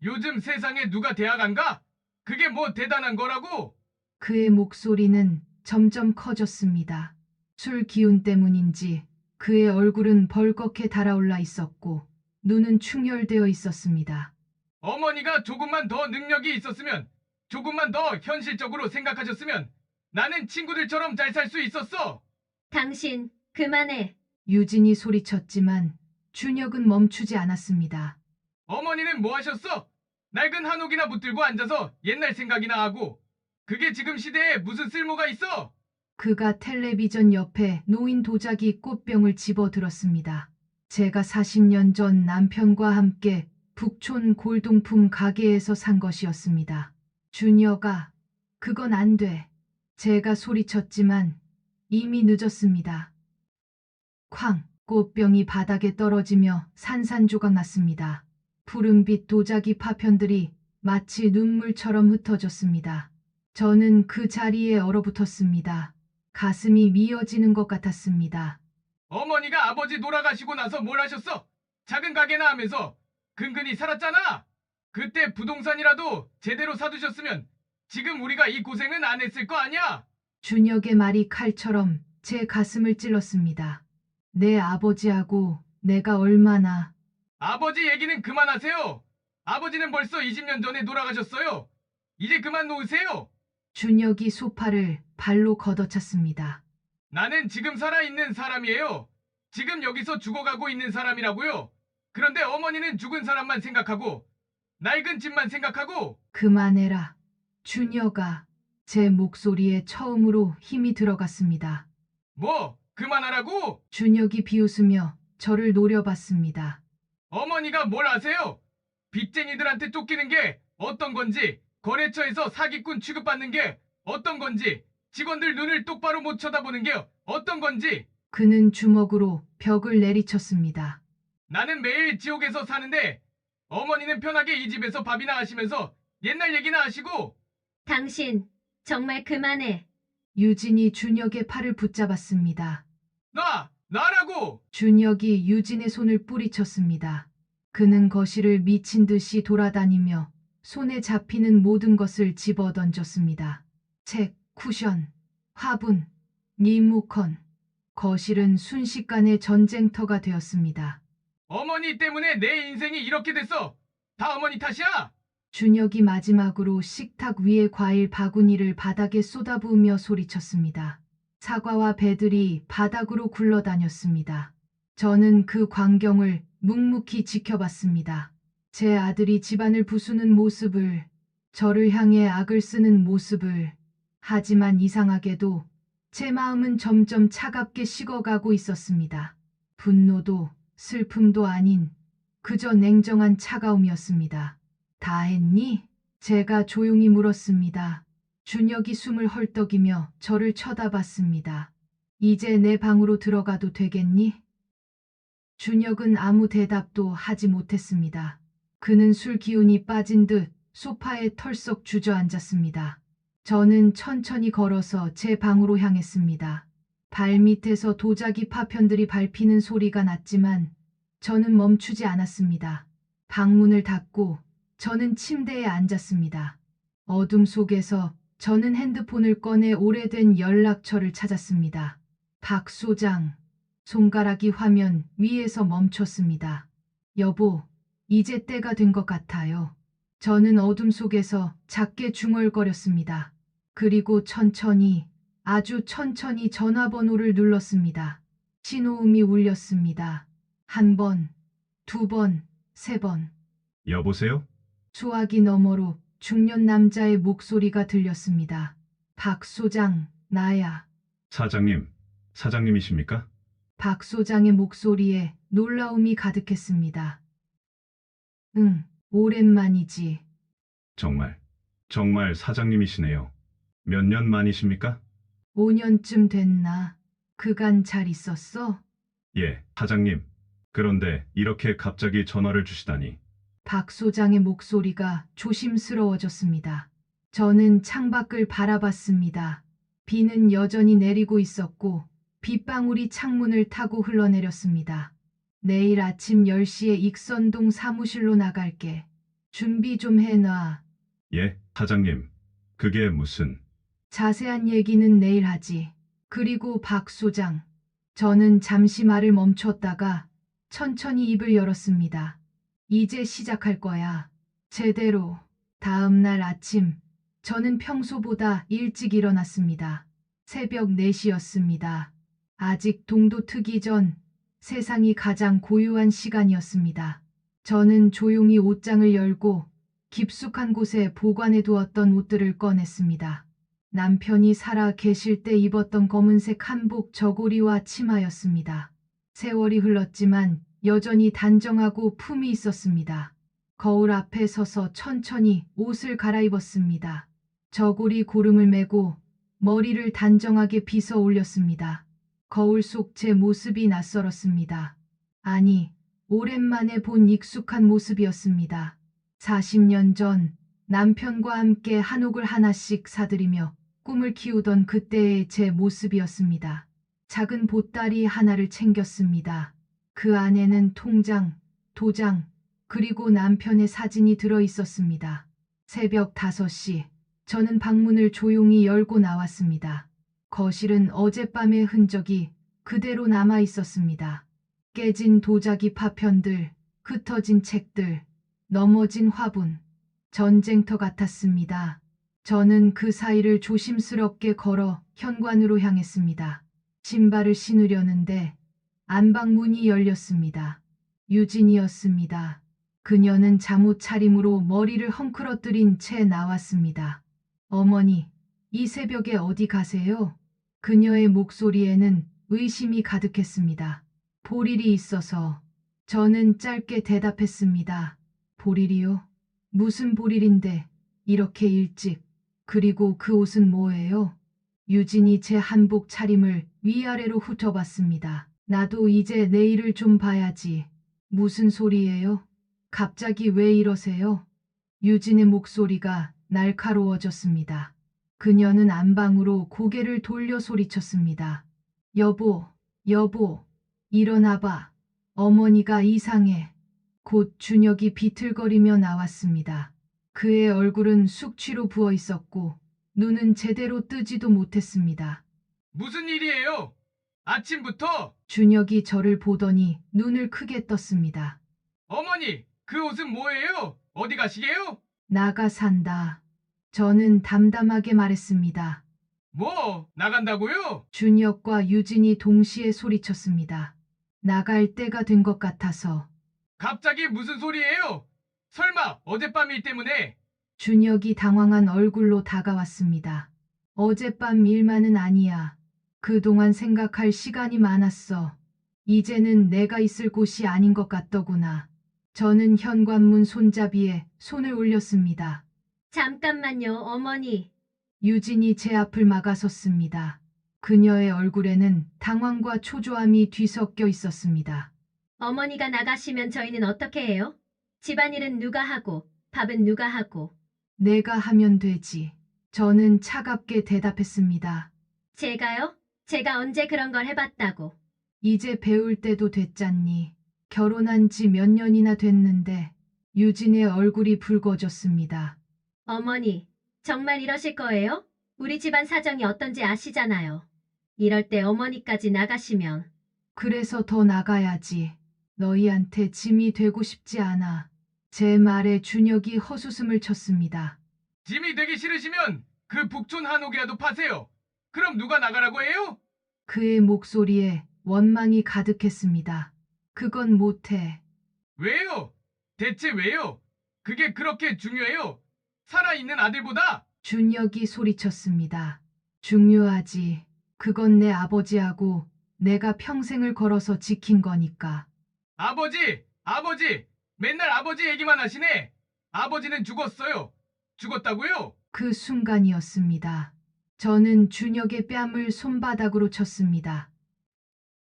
요즘 세상에 누가 대학 안 가? 그게 뭐 대단한 거라고? 그의 목소리는 점점 커졌습니다. 술 기운 때문인지 그의 얼굴은 벌겋게 달아올라 있었고 눈은 충혈되어 있었습니다. 어머니가 조금만 더 능력이 있었으면 조금만 더 현실적으로 생각하셨으면 나는 친구들처럼 잘 살 수 있었어. 당신, 그만해. 유진이 소리쳤지만 준혁은 멈추지 않았습니다. 어머니는 뭐 하셨어? 낡은 한옥이나 붙들고 앉아서 옛날 생각이나 하고. 그게 지금 시대에 무슨 쓸모가 있어? 그가 텔레비전 옆에 놓인 도자기 꽃병을 집어들었습니다. 제가 40년 전 남편과 함께 북촌 골동품 가게에서 산 것이었습니다. 준혁아, 그건 안 돼. 제가 소리쳤지만 이미 늦었습니다. 쾅! 꽃병이 바닥에 떨어지며 산산조각 났습니다. 푸른빛 도자기 파편들이 마치 눈물처럼 흩어졌습니다. 저는 그 자리에 얼어붙었습니다. 가슴이 미어지는 것 같았습니다. 어머니가 아버지 돌아가시고 나서 뭘 하셨어? 작은 가게나 하면서 근근히 살았잖아. 그때 부동산이라도 제대로 사두셨으면 지금 우리가 이 고생은 안 했을 거 아니야? 준혁의 말이 칼처럼 제 가슴을 찔렀습니다. 내 아버지하고 내가 얼마나 아버지 얘기는 그만하세요. 아버지는 벌써 20년 전에 돌아가셨어요. 이제 그만 놓으세요. 준혁이 소파를 발로 걷어찼습니다. 나는 지금 살아있는 사람이에요. 지금 여기서 죽어가고 있는 사람이라고요. 그런데 어머니는 죽은 사람만 생각하고 낡은 집만 생각하고. 그만해라. 준혁아. 제 목소리에 처음으로 힘이 들어갔습니다. 뭐 그만하라고? 준혁이 비웃으며 저를 노려봤습니다. 어머니가 뭘 아세요? 빚쟁이들한테 쫓기는 게 어떤 건지, 거래처에서 사기꾼 취급받는 게 어떤 건지, 직원들 눈을 똑바로 못 쳐다보는 게 어떤 건지. 그는 주먹으로 벽을 내리쳤습니다. 나는 매일 지옥에서 사는데 어머니는 편하게 이 집에서 밥이나 하시면서 옛날 얘기나 하시고. 당신, 정말 그만해. 유진이 준혁의 팔을 붙잡았습니다. 나라고! 준혁이 유진의 손을 뿌리쳤습니다. 그는 거실을 미친 듯이 돌아다니며 손에 잡히는 모든 것을 집어던졌습니다. 책, 쿠션, 화분, 리모컨. 거실은 순식간에 전쟁터가 되었습니다. 어머니 때문에 내 인생이 이렇게 됐어. 다 어머니 탓이야. 준혁이 마지막으로 식탁 위에 과일 바구니를 바닥에 쏟아부으며 소리쳤습니다. 사과와 배들이 바닥으로 굴러다녔습니다. 저는 그 광경을 묵묵히 지켜봤습니다. 제 아들이 집안을 부수는 모습을, 저를 향해 악을 쓰는 모습을. 하지만 이상하게도 제 마음은 점점 차갑게 식어가고 있었습니다. 분노도 슬픔도 아닌 그저 냉정한 차가움이었습니다. 다 했니? 제가 조용히 물었습니다. 준혁이 숨을 헐떡이며 저를 쳐다봤습니다. 이제 내 방으로 들어가도 되겠니? 준혁은 아무 대답도 하지 못했습니다. 그는 술 기운이 빠진 듯 소파에 털썩 주저앉았습니다. 저는 천천히 걸어서 제 방으로 향했습니다. 발밑에서 도자기 파편들이 밟히는 소리가 났지만 저는 멈추지 않았습니다. 방문을 닫고 저는 침대에 앉았습니다. 어둠 속에서 저는 핸드폰을 꺼내 오래된 연락처를 찾았습니다. 박 소장. 손가락이 화면 위에서 멈췄습니다. 여보, 이제 때가 된 것 같아요. 저는 어둠 속에서 작게 중얼거렸습니다. 그리고 천천히, 아주 천천히 전화번호를 눌렀습니다. 신호음이 울렸습니다. 한 번, 두 번, 세 번. 여보세요? 수화기 너머로 중년 남자의 목소리가 들렸습니다. 박 소장, 나야. 사장님이십니까? 박 소장의 목소리에 놀라움이 가득했습니다. 응, 오랜만이지. 정말 사장님이시네요. 몇 년 만이십니까? 5년쯤 됐나? 그간 잘 있었어? 예, 사장님. 그런데 이렇게 갑자기 전화를 주시다니. 박 소장의 목소리가 조심스러워졌습니다. 저는 창밖을 바라봤습니다. 비는 여전히 내리고 있었고 빗방울이 창문을 타고 흘러내렸습니다. 내일 아침 10시에 익선동 사무실로 나갈게. 준비 좀 해놔. 예, 사장님. 그게 무슨... 자세한 얘기는 내일 하지. 그리고 박 소장. 저는 잠시 말을 멈췄다가 천천히 입을 열었습니다. 이제 시작할 거야. 제대로. 다음 날 아침 저는 평소보다 일찍 일어났습니다. 새벽 4시였습니다. 아직 동도 트기 전 세상이 가장 고요한 시간이었습니다. 저는 조용히 옷장을 열고 깊숙한 곳에 보관해 두었던 옷들을 꺼냈습니다. 남편이 살아 계실 때 입었던 검은색 한복 저고리와 치마였습니다. 세월이 흘렀지만 여전히 단정하고 품이 있었습니다. 거울 앞에 서서 천천히 옷을 갈아입었습니다. 저고리 고름을 메고 머리를 단정하게 빗어 올렸습니다. 거울 속 제 모습이 낯설었습니다. 아니, 오랜만에 본 익숙한 모습이었습니다. 40년 전 남편과 함께 한옥을 하나씩 사들이며 꿈을 키우던 그때의 제 모습이었습니다. 작은 보따리 하나를 챙겼습니다. 그 안에는 통장, 도장, 그리고 남편의 사진이 들어 있었습니다. 새벽 5시, 저는 방문을 조용히 열고 나왔습니다. 거실은 어젯밤의 흔적이 그대로 남아 있었습니다. 깨진 도자기 파편들, 흩어진 책들, 넘어진 화분, 전쟁터 같았습니다. 저는 그 사이를 조심스럽게 걸어 현관으로 향했습니다. 신발을 신으려는데 안방문이 열렸습니다. 유진이었습니다. 그녀는 잠옷 차림으로 머리를 헝클어뜨린 채 나왔습니다. 어머니, 이 새벽에 어디 가세요? 그녀의 목소리에는 의심이 가득했습니다. 볼 일이 있어서. 저는 짧게 대답했습니다. 볼 일이요? 무슨 볼 일인데 이렇게 일찍? 그리고 그 옷은 뭐예요? 유진이 제 한복 차림을 위아래로 훑어봤습니다. 나도 이제 내일을 좀 봐야지. 무슨 소리예요? 갑자기 왜 이러세요? 유진의 목소리가 날카로워졌습니다. 그녀는 안방으로 고개를 돌려 소리쳤습니다. 여보, 여보, 일어나봐. 어머니가 이상해. 곧 준혁이 비틀거리며 나왔습니다. 그의 얼굴은 숙취로 부어 있었고 눈은 제대로 뜨지도 못했습니다. 무슨 일이에요? 아침부터? 준혁이 저를 보더니 눈을 크게 떴습니다. 어머니, 그 옷은 뭐예요? 어디 가시게요? 나가 산다. 저는 담담하게 말했습니다. 뭐, 나간다고요? 준혁과 유진이 동시에 소리쳤습니다. 나갈 때가 된 것 같아서. 갑자기 무슨 소리예요? 설마 어젯밤 일 때문에? 준혁이 당황한 얼굴로 다가왔습니다. 어젯밤 일만은 아니야. 그동안 생각할 시간이 많았어. 이제는 내가 있을 곳이 아닌 것 같더구나. 저는 현관문 손잡이에 손을 올렸습니다. 잠깐만요, 어머니. 유진이 제 앞을 막아섰습니다. 그녀의 얼굴에는 당황과 초조함이 뒤섞여 있었습니다. 어머니가 나가시면 저희는 어떻게 해요? 집안일은 누가 하고, 밥은 누가 하고. 내가 하면 되지. 저는 차갑게 대답했습니다. 제가요? 제가 언제 그런 걸 해봤다고. 이제 배울 때도 됐잖니. 결혼한 지 몇 년이나 됐는데. 유진의 얼굴이 붉어졌습니다. 어머니, 정말 이러실 거예요? 우리 집안 사정이 어떤지 아시잖아요. 이럴 때 어머니까지 나가시면. 그래서 더 나가야지. 너희한테 짐이 되고 싶지 않아. 제 말에 준혁이 헛웃음을 쳤습니다. 짐이 되기 싫으시면 그 북촌 한옥이라도 파세요. 그럼 누가 나가라고 해요? 그의 목소리에 원망이 가득했습니다. 그건 못해. 왜요? 대체 왜요? 그게 그렇게 중요해요? 살아있는 아들보다? 준혁이 소리쳤습니다. 중요하지. 그건 내 아버지하고 내가 평생을 걸어서 지킨 거니까. 아버지! 아버지! 맨날 아버지 얘기만 하시네. 아버지는 죽었어요. 죽었다고요? 그 순간이었습니다. 저는 준혁의 뺨을 손바닥으로 쳤습니다.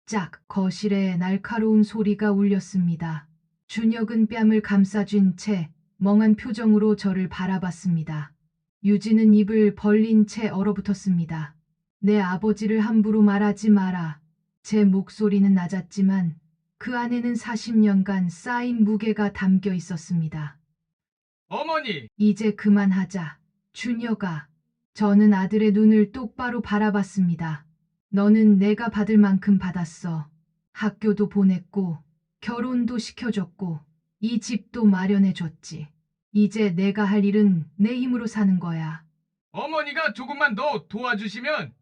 짝! 거실에 날카로운 소리가 울렸습니다. 준혁은 뺨을 감싸쥔 채 멍한 표정으로 저를 바라봤습니다. 유진은 입을 벌린 채 얼어붙었습니다. 내 아버지를 함부로 말하지 마라. 제 목소리는 낮았지만 그 안에는 40년간 쌓인 무게가 담겨 있었습니다. 어머니! 이제 그만하자. 준혁아. 저는 아들의 눈을 똑바로 바라봤습니다. 너는 내가 받을 만큼 받았어. 학교도 보냈고 결혼도 시켜줬고 이 집도 마련해줬지. 이제 내가 할 일은 내 힘으로 사는 거야. 어머니가 조금만 더 도와주시면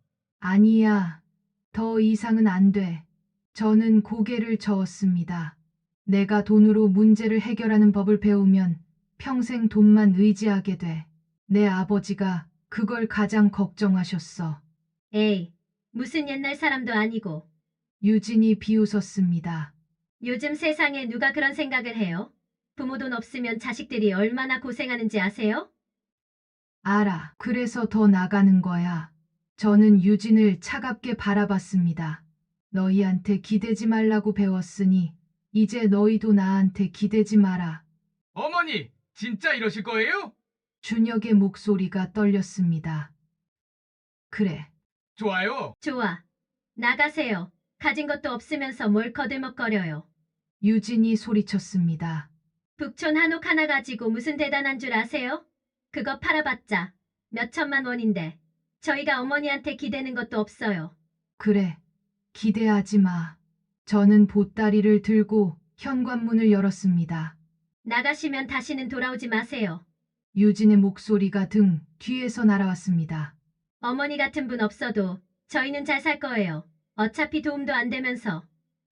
아니야. 더 이상은 안 돼. 저는 고개를 저었습니다. 내가 돈으로 문제를 해결하는 법을 배우면 평생 돈만 의지하게 돼. 내 아버지가 그걸 가장 걱정하셨어. 에이, 무슨 옛날 사람도 아니고. 유진이 비웃었습니다. 요즘 세상에 누가 그런 생각을 해요? 부모 돈 없으면 자식들이 얼마나 고생하는지 아세요? 알아. 그래서 더 나가는 거야. 저는 유진을 차갑게 바라봤습니다. 너희한테 기대지 말라고 배웠으니 이제 너희도 나한테 기대지 마라. 어머니 진짜 이러실 거예요? 준혁의 목소리가 떨렸습니다. 그래. 좋아요. 좋아. 나가세요. 가진 것도 없으면서 뭘 거들먹거려요. 유진이 소리쳤습니다. 북촌 한옥 하나 가지고 무슨 대단한 줄 아세요? 그거 팔아봤자 몇 천만 원인데 저희가 어머니한테 기대는 것도 없어요. 그래. 기대하지 마. 저는 보따리를 들고 현관문을 열었습니다. 나가시면 다시는 돌아오지 마세요. 유진의 목소리가 등 뒤에서 날아왔습니다. 어머니 같은 분 없어도 저희는 잘 살 거예요. 어차피 도움도 안 되면서.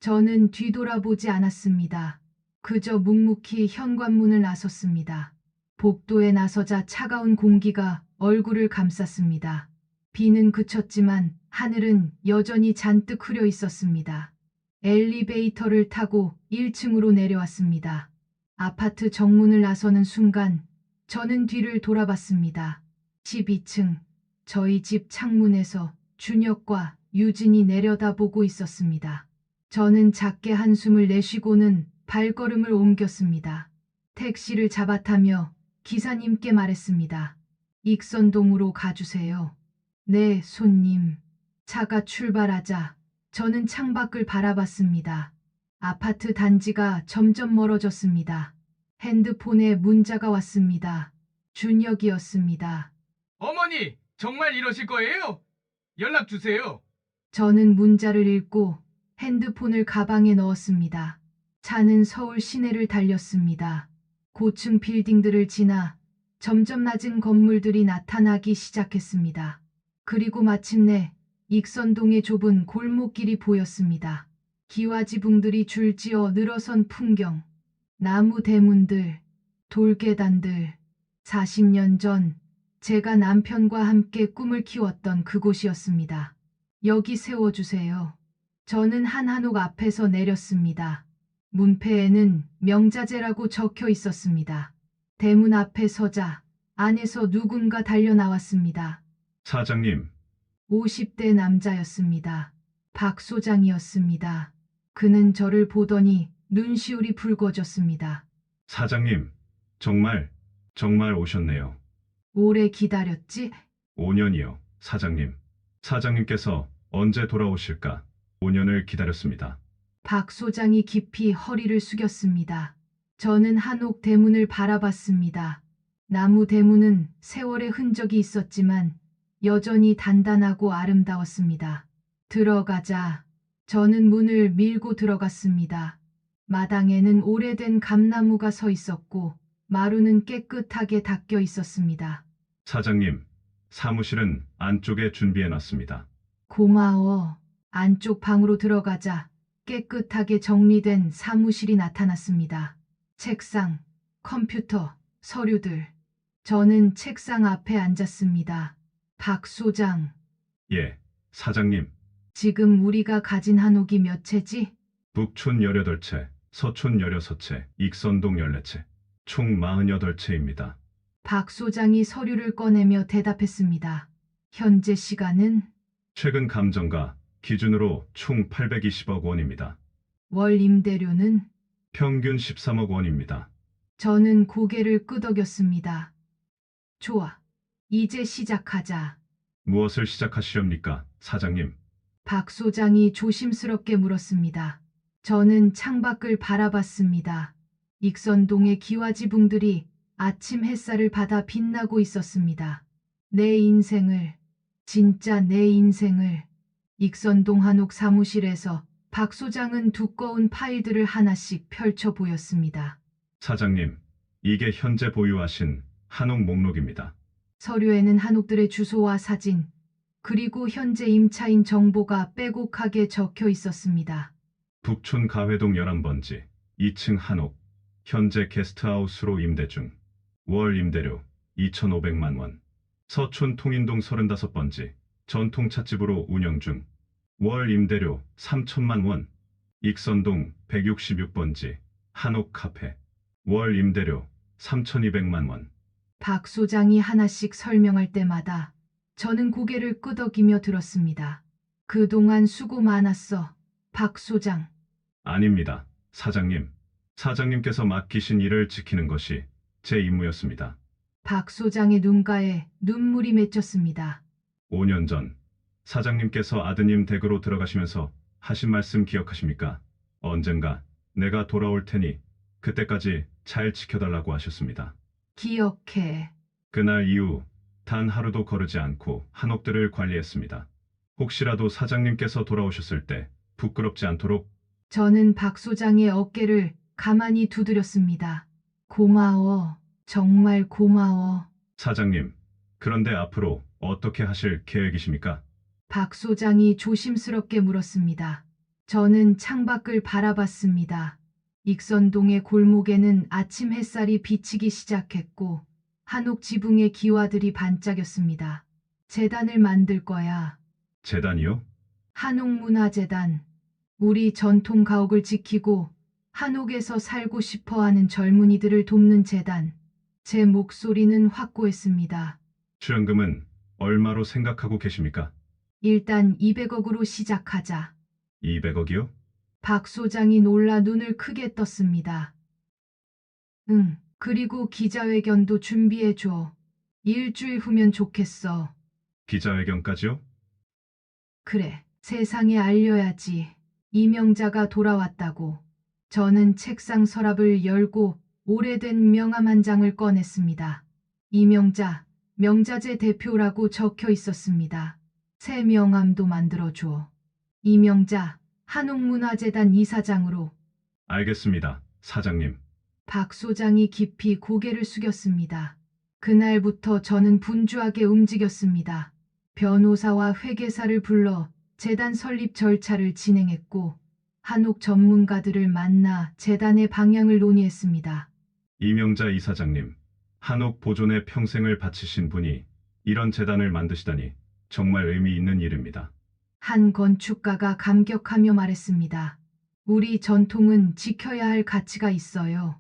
저는 뒤돌아보지 않았습니다. 그저 묵묵히 현관문을 나섰습니다. 복도에 나서자 차가운 공기가 얼굴을 감쌌습니다. 비는 그쳤지만 하늘은 여전히 잔뜩 흐려 있었습니다. 엘리베이터를 타고 1층으로 내려왔습니다. 아파트 정문을 나서는 순간 저는 뒤를 돌아봤습니다. 12층, 저희 집 창문에서 준혁과 유진이 내려다보고 있었습니다. 저는 작게 한숨을 내쉬고는 발걸음을 옮겼습니다. 택시를 잡아타며 기사님께 말했습니다. 익선동으로 가주세요. 네, 손님. 차가 출발하자 저는 창밖을 바라봤습니다. 아파트 단지가 점점 멀어졌습니다. 핸드폰에 문자가 왔습니다. 준혁이었습니다. 어머니 정말 이러실 거예요? 연락 주세요. 저는 문자를 읽고 핸드폰을 가방에 넣었습니다. 차는 서울 시내를 달렸습니다. 고층 빌딩들을 지나 점점 낮은 건물들이 나타나기 시작했습니다. 그리고 마침내 익선동의 좁은 골목길이 보였습니다. 기와지붕들이 줄지어 늘어선 풍경, 나무 대문들, 돌계단들, 40년 전 제가 남편과 함께 꿈을 키웠던 그곳이었습니다. 여기 세워주세요. 저는 한 한옥 앞에서 내렸습니다. 문패에는 명자재라고 적혀 있었습니다. 대문 앞에 서자 안에서 누군가 달려나왔습니다. 사장님, 50대 남자였습니다. 박 소장이었습니다. 그는 저를 보더니 눈시울이 붉어졌습니다. 사장님, 정말 오셨네요. 오래 기다렸지? 5년이요, 사장님. 사장님께서 언제 돌아오실까? 5년을 기다렸습니다. 박 소장이 깊이 허리를 숙였습니다. 저는 한옥 대문을 바라봤습니다. 나무 대문은 세월의 흔적이 있었지만 여전히 단단하고 아름다웠습니다. 들어가자 저는 문을 밀고 들어갔습니다. 마당에는 오래된 감나무가 서 있었고 마루는 깨끗하게 닦여 있었습니다. 사장님, 사무실은 안쪽에 준비해놨습니다. 고마워. 안쪽 방으로 들어가자 깨끗하게 정리된 사무실이 나타났습니다. 책상, 컴퓨터, 서류들. 저는 책상 앞에 앉았습니다. 박 소장, 예, 사장님. 지금 우리가 가진 한옥이 몇 채지? 북촌 18채, 서촌 16채, 익선동 14채, 총 48채입니다. 박 소장이 서류를 꺼내며 대답했습니다. 현재 시간은 최근 감정가 기준으로 총 820억 원입니다. 월 임대료는 평균 13억 원입니다. 저는 고개를 끄덕였습니다. 좋아. 이제 시작하자. 무엇을 시작하시렵니까, 사장님? 박 소장이 조심스럽게 물었습니다. 저는 창밖을 바라봤습니다. 익선동의 기와지붕들이 아침 햇살을 받아 빛나고 있었습니다. 내 인생을, 진짜 내 인생을. 익선동 한옥 사무실에서 박 소장은 두꺼운 파일들을 하나씩 펼쳐 보였습니다. 사장님, 이게 현재 보유하신 한옥 목록입니다. 서류에는 한옥들의 주소와 사진, 그리고 현재 임차인 정보가 빼곡하게 적혀 있었습니다. 북촌 가회동 11번지 2층 한옥 현재 게스트하우스로 임대 중 월 임대료 2,500만 원. 서촌 통인동 35번지 전통 찻집으로 운영 중 월 임대료 3천만 원. 익선동 166번지 한옥 카페 월 임대료 3,200만 원. 박 소장이 하나씩 설명할 때마다 저는 고개를 끄덕이며 들었습니다. 그동안 수고 많았어, 박 소장. 아닙니다. 사장님. 사장님께서 맡기신 일을 지키는 것이 제 임무였습니다. 박 소장의 눈가에 눈물이 맺혔습니다. 5년 전 사장님께서 아드님 댁으로 들어가시면서 하신 말씀 기억하십니까? 언젠가 내가 돌아올 테니 그때까지 잘 지켜달라고 하셨습니다. 기억해. 그날 이후 단 하루도 거르지 않고 한옥들을 관리했습니다. 혹시라도 사장님께서 돌아오셨을 때 부끄럽지 않도록. 저는 박 소장의 어깨를 가만히 두드렸습니다. 고마워. 정말 고마워. 사장님, 그런데 앞으로 어떻게 하실 계획이십니까? 박 소장이 조심스럽게 물었습니다. 저는 창밖을 바라봤습니다. 익선동의 골목에는 아침 햇살이 비치기 시작했고 한옥 지붕의 기와들이 반짝였습니다. 재단을 만들 거야. 재단이요? 한옥문화재단. 우리 전통 가옥을 지키고 한옥에서 살고 싶어 하는 젊은이들을 돕는 재단. 제 목소리는 확고했습니다. 출연금은 얼마로 생각하고 계십니까? 일단 200억으로 시작하자. 200억이요? 박 소장이 놀라 눈을 크게 떴습니다. 응, 그리고 기자회견도 준비해줘. 일주일 후면 좋겠어. 기자회견까지요? 그래, 세상에 알려야지. 이명자가 돌아왔다고. 저는 책상 서랍을 열고 오래된 명함 한 장을 꺼냈습니다. 이명자, 명자재 대표라고 적혀 있었습니다. 새 명함도 만들어줘. 이명자, 한옥문화재단 이사장으로. 알겠습니다, 사장님. 박 소장이 깊이 고개를 숙였습니다. 그날부터 저는 분주하게 움직였습니다. 변호사와 회계사를 불러 재단 설립 절차를 진행했고 한옥 전문가들을 만나 재단의 방향을 논의했습니다. 이명자 이사장님, 한옥 보존에 평생을 바치신 분이 이런 재단을 만드시다니 정말 의미 있는 일입니다. 한 건축가가 감격하며 말했습니다. 우리 전통은 지켜야 할 가치가 있어요.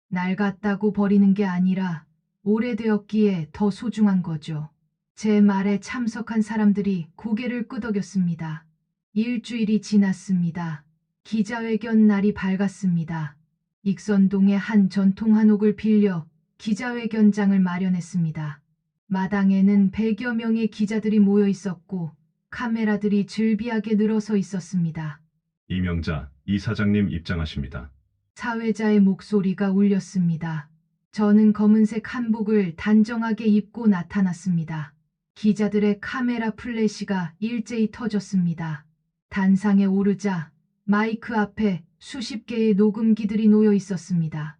낡았다고 버리는 게 아니라 오래되었기에 더 소중한 거죠. 제 말에 참석한 사람들이 고개를 끄덕였습니다. 일주일이 지났습니다. 기자회견 날이 밝았습니다. 익선동의 한 전통 한옥을 빌려 기자회견장을 마련했습니다. 마당에는 100여 명의 기자들이 모여 있었고 카메라들이 즐비하게 늘어서 있었습니다. 이명자 이사장님 입장하십니다. 사회자의 목소리가 울렸습니다. 저는 검은색 한복을 단정하게 입고 나타났습니다. 기자들의 카메라 플래시가 일제히 터졌습니다. 단상에 오르자 마이크 앞에 수십 개의 녹음기들이 놓여 있었습니다.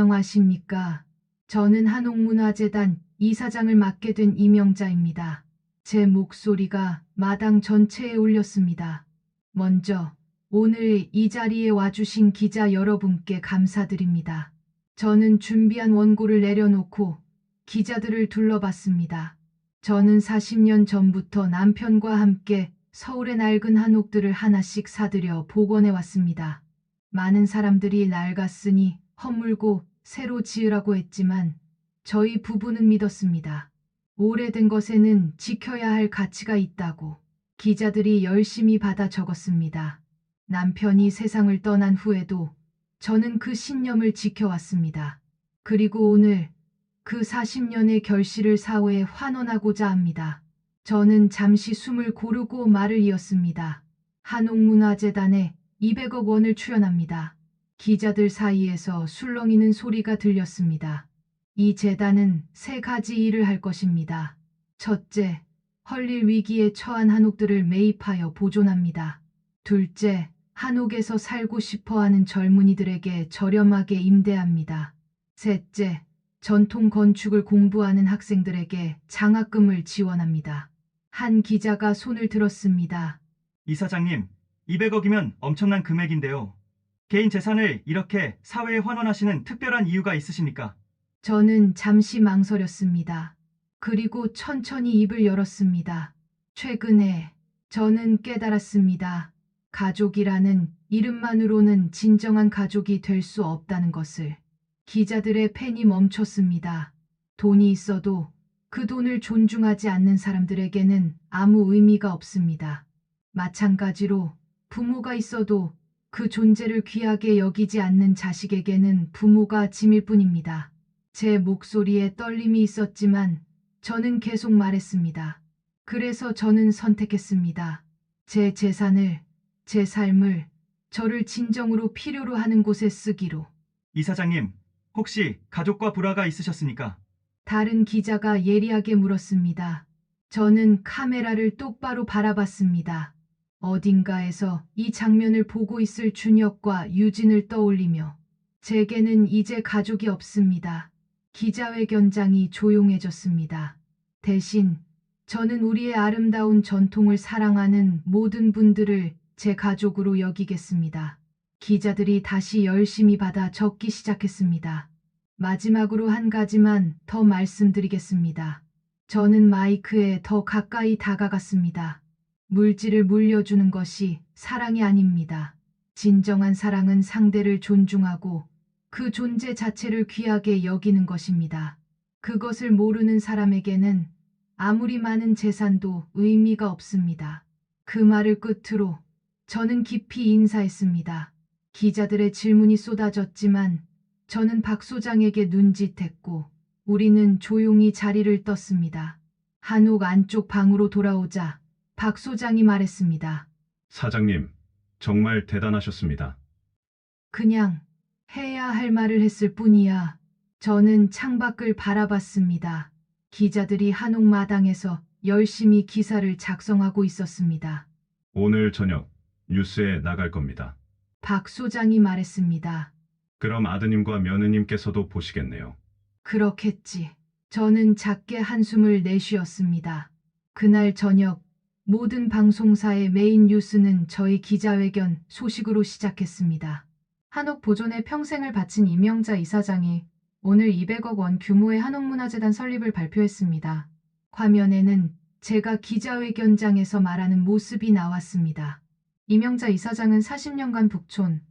안녕하십니까. 저는 한옥문화재단 이사장을 맡게 된 이명자입니다. 제 목소리가 마당 전체에 울렸습니다. 먼저 오늘 이 자리에 와주신 기자 여러분께 감사드립니다. 저는 준비한 원고를 내려놓고 기자들을 둘러봤습니다. 저는 40년 전부터 남편과 함께 서울의 낡은 한옥들을 하나씩 사들여 복원해 왔습니다. 많은 사람들이 낡았으니 허물고 새로 지으라고 했지만 저희 부부는 믿었습니다. 오래된 것에는 지켜야 할 가치가 있다고. 기자들이 열심히 받아 적었습니다. 남편이 세상을 떠난 후에도 저는 그 신념을 지켜왔습니다. 그리고 오늘 그 40년의 결실을 사회에 환원하고자 합니다. 저는 잠시 숨을 고르고 말을 이었습니다. 한옥문화재단에 200억 원을 출연합니다. 기자들 사이에서 술렁이는 소리가 들렸습니다. 이 재단은 3가지 일을 할 것입니다. 첫째, 헐릴 위기에 처한 한옥들을 매입하여 보존합니다. 둘째, 한옥에서 살고 싶어하는 젊은이들에게 저렴하게 임대합니다. 셋째, 전통 건축을 공부하는 학생들에게 장학금을 지원합니다. 한 기자가 손을 들었습니다. 이사장님, 200억이면 엄청난 금액인데요. 개인 재산을 이렇게 사회에 환원하시는 특별한 이유가 있으십니까? 저는 잠시 망설였습니다. 그리고 천천히 입을 열었습니다. 최근에 저는 깨달았습니다. 가족이라는 이름만으로는 진정한 가족이 될 수 없다는 것을. 기자들의 펜이 멈췄습니다. 돈이 있어도 그 돈을 존중하지 않는 사람들에게는 아무 의미가 없습니다. 마찬가지로 부모가 있어도 그 존재를 귀하게 여기지 않는 자식에게는 부모가 짐일 뿐입니다. 제 목소리에 떨림이 있었지만 저는 계속 말했습니다. 그래서 저는 선택했습니다. 제 재산을, 제 삶을, 저를 진정으로 필요로 하는 곳에 쓰기로. 이사장님, 혹시 가족과 불화가 있으셨습니까? 다른 기자가 예리하게 물었습니다. 저는 카메라를 똑바로 바라봤습니다. 어딘가에서 이 장면을 보고 있을 준혁과 유진을 떠올리며 제게는 이제 가족이 없습니다. 기자회견장이 조용해졌습니다. 대신 저는 우리의 아름다운 전통을 사랑하는 모든 분들을 제 가족으로 여기겠습니다. 기자들이 다시 열심히 받아 적기 시작했습니다. 마지막으로 한 가지만 더 말씀드리겠습니다. 저는 마이크에 더 가까이 다가갔습니다. 물질을 물려주는 것이 사랑이 아닙니다. 진정한 사랑은 상대를 존중하고 그 존재 자체를 귀하게 여기는 것입니다. 그것을 모르는 사람에게는 아무리 많은 재산도 의미가 없습니다. 그 말을 끝으로 저는 깊이 인사했습니다. 기자들의 질문이 쏟아졌지만 저는 박 소장에게 눈짓했고 우리는 조용히 자리를 떴습니다. 한옥 안쪽 방으로 돌아오자 박 소장이 말했습니다. 사장님, 정말 대단하셨습니다. 그냥 해야 할 말을 했을 뿐이야. 저는 창밖을 바라봤습니다. 기자들이 한옥 마당에서 열심히 기사를 작성하고 있었습니다. 오늘 저녁 뉴스에 나갈 겁니다. 박 소장이 말했습니다. 그럼 아드님과 며느님께서도 보시겠네요. 그렇겠지. 저는 작게 한숨을 내쉬었습니다. 그날 저녁 모든 방송사의 메인 뉴스는 저희 기자회견 소식으로 시작했습니다. 한옥 보존에 평생을 바친 이명자 이사장이 오늘 200억 원 규모의 한옥문화재단 설립을 발표했습니다. 화면에는 제가 기자회견장에서 말하는 모습이 나왔습니다. 이명자 이사장은 40년간 북촌,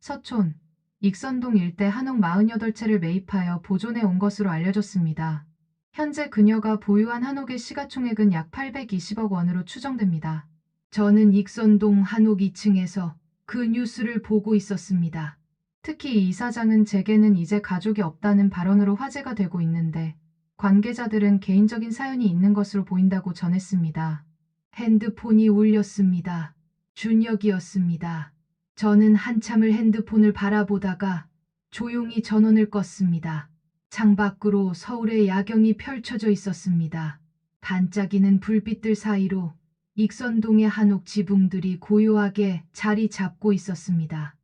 서촌, 익선동 일대 한옥 48채를 매입하여 보존해 온 것으로 알려졌습니다. 현재 그녀가 보유한 한옥의 시가총액은 약 820억 원으로 추정됩니다. 저는 익선동 한옥 2층에서 그 뉴스를 보고 있었습니다. 특히 이 이사장은 제게는 이제 가족이 없다는 발언으로 화제가 되고 있는데 관계자들은 개인적인 사연이 있는 것으로 보인다고 전했습니다. 핸드폰이 울렸습니다. 준혁이었습니다. 저는 한참을 핸드폰을 바라보다가 조용히 전원을 껐습니다. 창밖으로 서울의 야경이 펼쳐져 있었습니다. 반짝이는 불빛들 사이로 익선동의 한옥 지붕들이 고요하게 자리 잡고 있었습니다.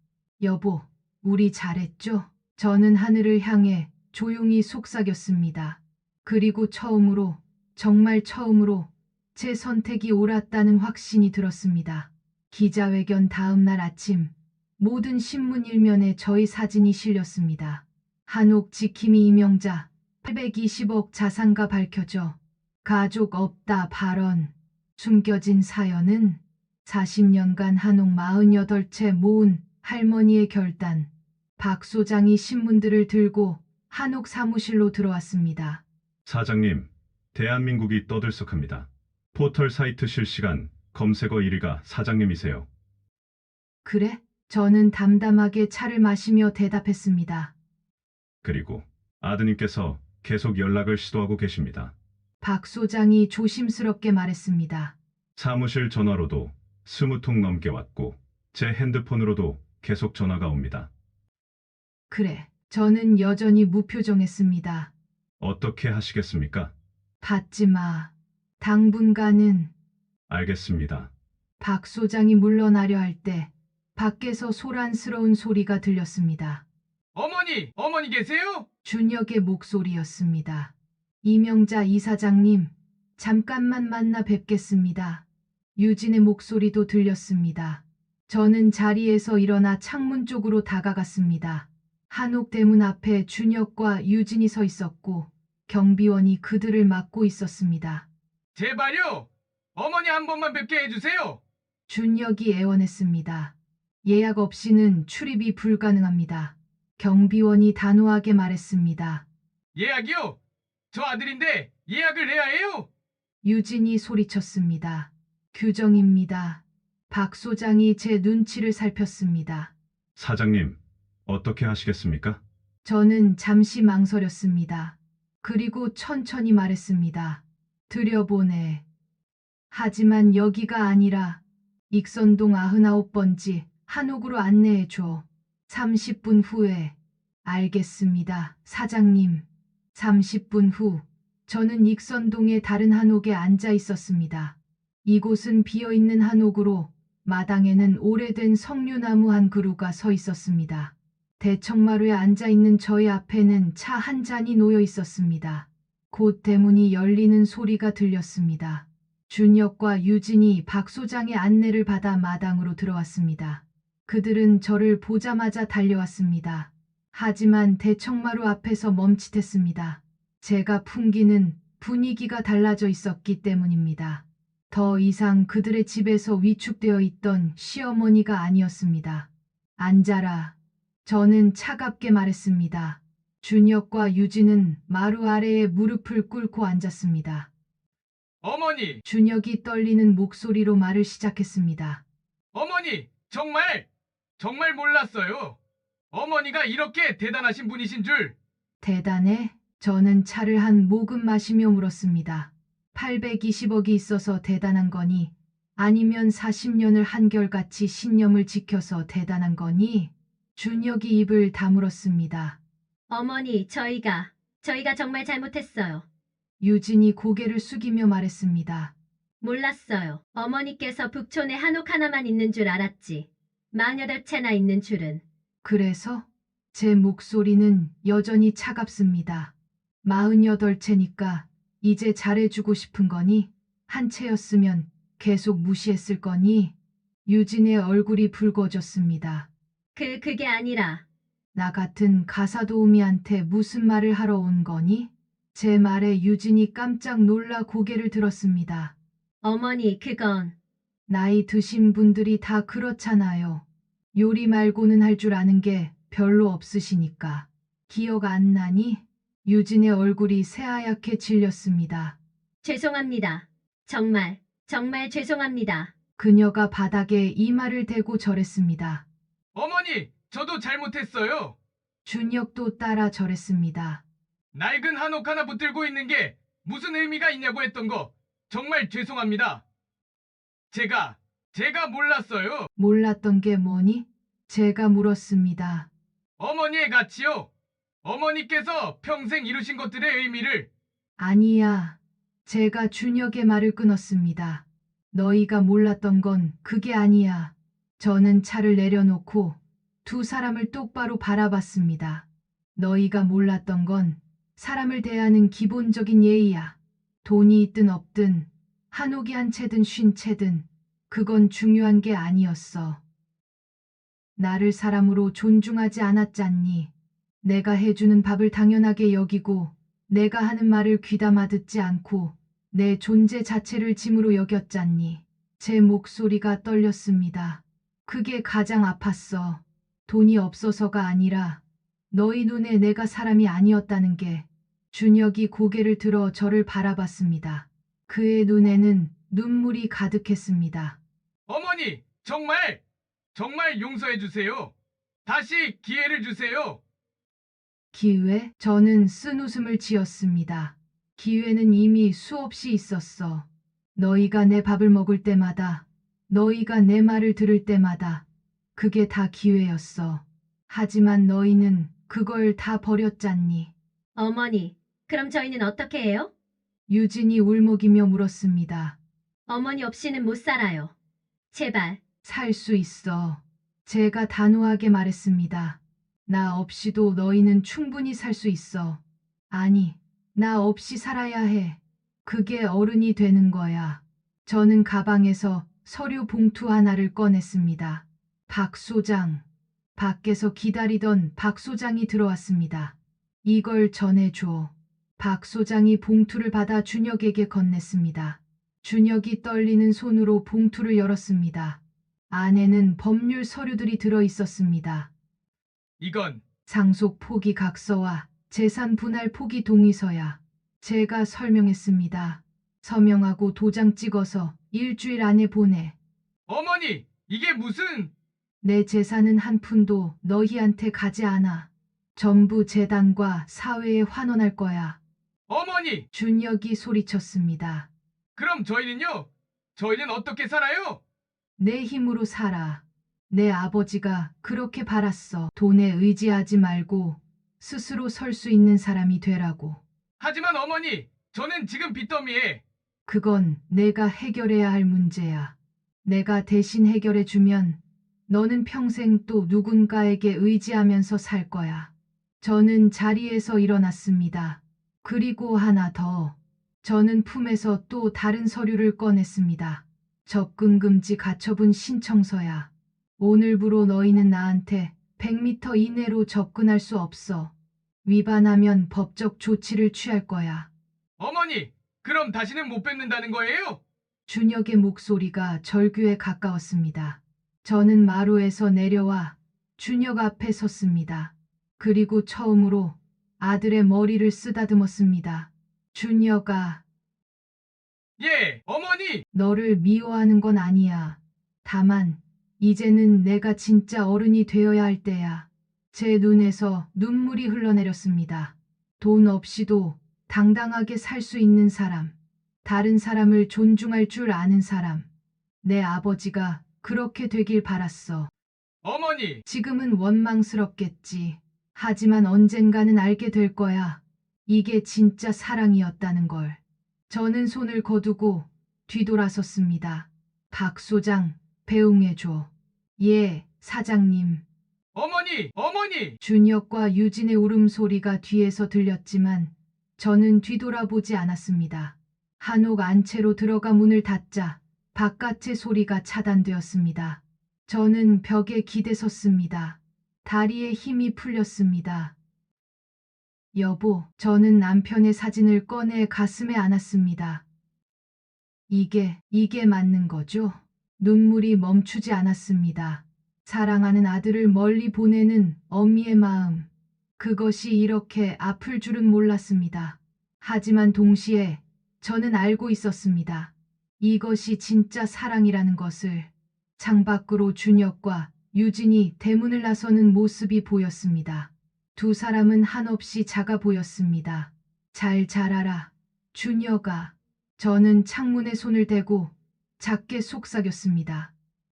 여보, 우리 잘했죠? 저는 하늘을 향해 조용히 속삭였습니다. 그리고 처음으로, 정말 처음으로 제 선택이 옳았다는 확신이 들었습니다. 기자회견 다음 날 아침 모든 신문 일면에 저희 사진이 실렸습니다. 한옥 지킴이 이명자 820억 자산가 밝혀져 가족 없다 발언. 숨겨진 사연은 40년간 한옥 48채 모은 할머니의 결단. 박 소장이 신문들을 들고 한옥 사무실로 들어왔습니다. 사장님, 대한민국이 떠들썩합니다. 포털 사이트 실시간 검색어 1위가 사장님이세요. 그래? 저는 담담하게 차를 마시며 대답했습니다. 그리고 아드님께서 계속 연락을 시도하고 계십니다. 박 소장이 조심스럽게 말했습니다. 사무실 전화로도 20통 넘게 왔고 제 핸드폰으로도 계속 전화가 옵니다. 그래, 저는 여전히 무표정했습니다. 어떻게 하시겠습니까? 받지 마. 당분간은. 알겠습니다. 박 소장이 물러나려 할 때 밖에서 소란스러운 소리가 들렸습니다. 어머니 계세요? 준혁의 목소리였습니다. 이명자 이사장님, 잠깐만 만나 뵙겠습니다. 유진의 목소리도 들렸습니다. 저는 자리에서 일어나 창문 쪽으로 다가갔습니다. 한옥 대문 앞에 준혁과 유진이 서 있었고 경비원이 그들을 막고 있었습니다. 제발요. 어머니 한 번만 뵙게 해주세요. 준혁이 애원했습니다. 예약 없이는 출입이 불가능합니다. 경비원이 단호하게 말했습니다. 예약이요? 저 아들인데 예약을 해야 해요. 유진이 소리쳤습니다. 규정입니다. 박 소장이 제 눈치를 살폈습니다. 사장님, 어떻게 하시겠습니까? 저는 잠시 망설였습니다. 그리고 천천히 말했습니다. 들여보내. 하지만 여기가 아니라 익선동 99번지 한옥으로 안내해줘. 30분 후에. 알겠습니다, 사장님. 30분 후, 저는 익선동의 다른 한옥에 앉아 있었습니다. 이곳은 비어있는 한옥으로 마당에는 오래된 석류나무 한 그루가 서 있었습니다. 대청마루에 앉아있는 저의 앞에는 차 한 잔이 놓여 있었습니다. 곧 대문이 열리는 소리가 들렸습니다. 준혁과 유진이 박 소장의 안내를 받아 마당으로 들어왔습니다. 그들은 저를 보자마자 달려왔습니다. 하지만 대청마루 앞에서 멈칫했습니다. 제가 풍기는 분위기가 달라져 있었기 때문입니다. 더 이상 그들의 집에서 위축되어 있던 시어머니가 아니었습니다. 앉아라. 저는 차갑게 말했습니다. 준혁과 유진은 마루 아래에 무릎을 꿇고 앉았습니다. 어머니, 준혁이 떨리는 목소리로 말을 시작했습니다. 어머니, 정말 몰랐어요. 어머니가 이렇게 대단하신 분이신 줄. 대단해? 저는 차를 한 모금 마시며 물었습니다. 820억이 있어서 대단한 거니? 아니면 40년을 한결같이 신념을 지켜서 대단한 거니? 준혁이 입을 다물었습니다. 어머니, 저희가 정말 잘못했어요. 유진이 고개를 숙이며 말했습니다. 몰랐어요. 어머니께서 북촌에 한옥 하나만 있는 줄 알았지. 48채나 있는 줄은. 그래서 제 목소리는 여전히 차갑습니다. 48채니까 이제 잘해주고 싶은 거니? 한 채였으면 계속 무시했을 거니? 유진의 얼굴이 붉어졌습니다. 그게 아니라 나 같은 가사도우미한테 무슨 말을 하러 온 거니? 제 말에 유진이 깜짝 놀라 고개를 들었습니다. 어머니, 그건 나이 드신 분들이 다 그렇잖아요. 요리 말고는 할 줄 아는 게 별로 없으시니까. 기억 안 나니? 유진의 얼굴이 새하얗게 질렸습니다. 죄송합니다. 정말 죄송합니다. 그녀가 바닥에 이마를 대고 절했습니다. 어머니, 저도 잘못했어요. 준혁도 따라 절했습니다. 낡은 한옥 하나 붙들고 있는 게 무슨 의미가 있냐고 했던 거 정말 죄송합니다. 제가 몰랐어요. 몰랐던 게 뭐니? 제가 물었습니다. 어머니의 가치요. 어머니께서 평생 이루신 것들의 의미를. 아니야. 제가 준혁의 말을 끊었습니다. 너희가 몰랐던 건 그게 아니야. 저는 차를 내려놓고 두 사람을 똑바로 바라봤습니다. 너희가 몰랐던 건 사람을 대하는 기본적인 예의야. 돈이 있든 없든 한옥이 한 채든 50채든 그건 중요한 게 아니었어. 나를 사람으로 존중하지 않았잖니. 내가 해주는 밥을 당연하게 여기고 내가 하는 말을 귀담아 듣지 않고 내 존재 자체를 짐으로 여겼잖니. 제 목소리가 떨렸습니다. 그게 가장 아팠어. 돈이 없어서가 아니라 너희 눈에 내가 사람이 아니었다는 게. 준혁이 고개를 들어 저를 바라봤습니다. 그의 눈에는 눈물이 가득했습니다. 어머니, 정말 용서해 주세요. 다시 기회를 주세요. 기회? 저는 쓴웃음을 지었습니다. 기회는 이미 수없이 있었어. 너희가 내 밥을 먹을 때마다, 너희가 내 말을 들을 때마다 그게 다 기회였어. 하지만 너희는 그걸 다 버렸잖니. 어머니, 그럼 저희는 어떻게 해요? 유진이 울먹이며 물었습니다. 어머니 없이는 못 살아요. 제발. 살 수 있어. 제가 단호하게 말했습니다. 나 없이도 너희는 충분히 살 수 있어. 아니, 나 없이 살아야 해. 그게 어른이 되는 거야. 저는 가방에서 서류 봉투 하나를 꺼냈습니다. 박 소장. 밖에서 기다리던 박 소장이 들어왔습니다. 이걸 전해줘. 박 소장이 봉투를 받아 준혁에게 건넸습니다. 준혁이 떨리는 손으로 봉투를 열었습니다. 안에는 법률 서류들이 들어 있었습니다. 이건 상속 포기 각서와 재산 분할 포기 동의서야. 제가 설명했습니다. 서명하고 도장 찍어서 일주일 안에 보내. 어머니, 이게 무슨... 내 재산은 한 푼도 너희한테 가지 않아. 전부 재단과 사회에 환원할 거야. 어머니, 준혁이 소리쳤습니다. 그럼 저희는요? 저희는 어떻게 살아요? 내 힘으로 살아. 내 아버지가 그렇게 바랐어. 돈에 의지하지 말고 스스로 설 수 있는 사람이 되라고. 하지만 어머니, 저는 지금 빚더미에... 그건 내가 해결해야 할 문제야. 내가 대신 해결해 주면 너는 평생 또 누군가에게 의지하면서 살 거야. 저는 자리에서 일어났습니다. 그리고 하나 더. 저는 품에서 또 다른 서류를 꺼냈습니다. 접근금지 가처분 신청서야. 오늘부로 너희는 나한테 100m 이내로 접근할 수 없어. 위반하면 법적 조치를 취할 거야. 어머니, 그럼 다시는 못 뵙는다는 거예요? 준혁의 목소리가 절규에 가까웠습니다. 저는 마루에서 내려와 준혁 앞에 섰습니다. 그리고 처음으로 아들의 머리를 쓰다듬었습니다. 준혁아, 예, 어머니! 너를 미워하는 건 아니야. 다만 이제는 내가 진짜 어른이 되어야 할 때야. 제 눈에서 눈물이 흘러내렸습니다. 돈 없이도 당당하게 살 수 있는 사람. 다른 사람을 존중할 줄 아는 사람. 내 아버지가 그렇게 되길 바랐어. 어머니! 지금은 원망스럽겠지. 하지만 언젠가는 알게 될 거야. 이게 진짜 사랑이었다는 걸. 저는 손을 거두고 뒤돌아섰습니다. 박 소장, 배웅해줘. 예, 사장님. 어머니! 어머니! 준혁과 유진의 울음소리가 뒤에서 들렸지만 저는 뒤돌아보지 않았습니다. 한옥 안채로 들어가 문을 닫자 바깥의 소리가 차단되었습니다. 저는 벽에 기대섰습니다. 다리에 힘이 풀렸습니다. 여보, 저는 남편의 사진을 꺼내 가슴에 안았습니다. 이게 맞는 거죠? 눈물이 멈추지 않았습니다. 사랑하는 아들을 멀리 보내는 어미의 마음. 그것이 이렇게 아플 줄은 몰랐습니다. 하지만 동시에 저는 알고 있었습니다. 이것이 진짜 사랑이라는 것을. 창밖으로 준혁과 유진이 대문을 나서는 모습이 보였습니다. 두 사람은 한없이 작아 보였습니다. 잘 자라라, 준혁아. 저는 창문에 손을 대고 작게 속삭였습니다.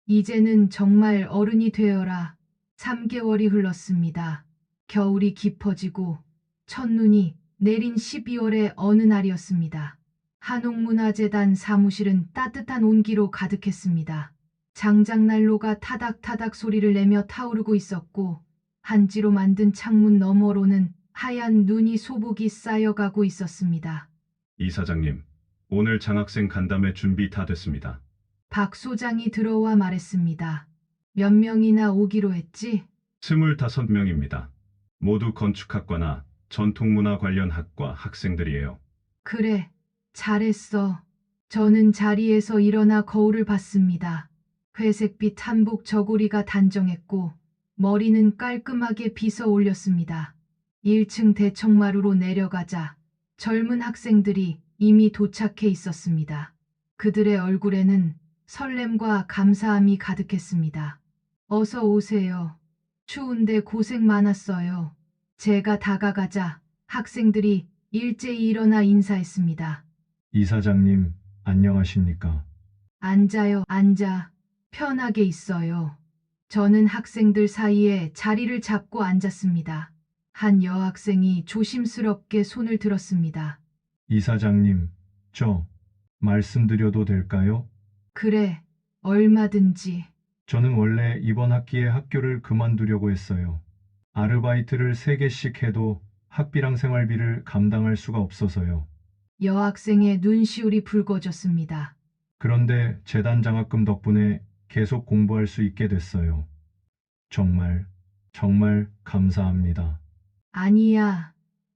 이제는 정말 어른이 되어라. 3개월이 흘렀습니다. 겨울이 깊어지고 첫눈이 내린 12월의 어느 날이었습니다. 한옥문화재단 사무실은 따뜻한 온기로 가득했습니다. 장작난로가 타닥타닥 소리를 내며 타오르고 있었고 한지로 만든 창문 너머로는 하얀 눈이 소복이 쌓여가고 있었습니다. 이사장님, 오늘 장학생 간담회 준비 다 됐습니다. 박 소장이 들어와 말했습니다. 몇 명이나 오기로 했지? 25명입니다. 모두 건축학과나 전통문화 관련 학과 학생들이에요. 그래, 잘했어. 저는 자리에서 일어나 거울을 봤습니다. 회색빛 한복 저고리가 단정했고 머리는 깔끔하게 빗어 올렸습니다. 1층 대청마루로 내려가자 젊은 학생들이 이미 도착해 있었습니다. 그들의 얼굴에는 설렘과 감사함이 가득했습니다. 어서 오세요. 추운데 고생 많았어요. 제가 다가가자 학생들이 일제히 일어나 인사했습니다. 이사장님, 안녕하십니까? 앉아요, 앉아. 편하게 있어요. 저는 학생들 사이에 자리를 잡고 앉았습니다. 한 여학생이 조심스럽게 손을 들었습니다. 이사장님, 저 말씀드려도 될까요? 그래, 얼마든지. 저는 원래 이번 학기에 학교를 그만두려고 했어요. 아르바이트를 3개씩 해도 학비랑 생활비를 감당할 수가 없어서요. 여학생의 눈시울이 붉어졌습니다. 그런데 재단 장학금 덕분에 계속 공부할 수 있게 됐어요. 정말, 정말 감사합니다. 아니야.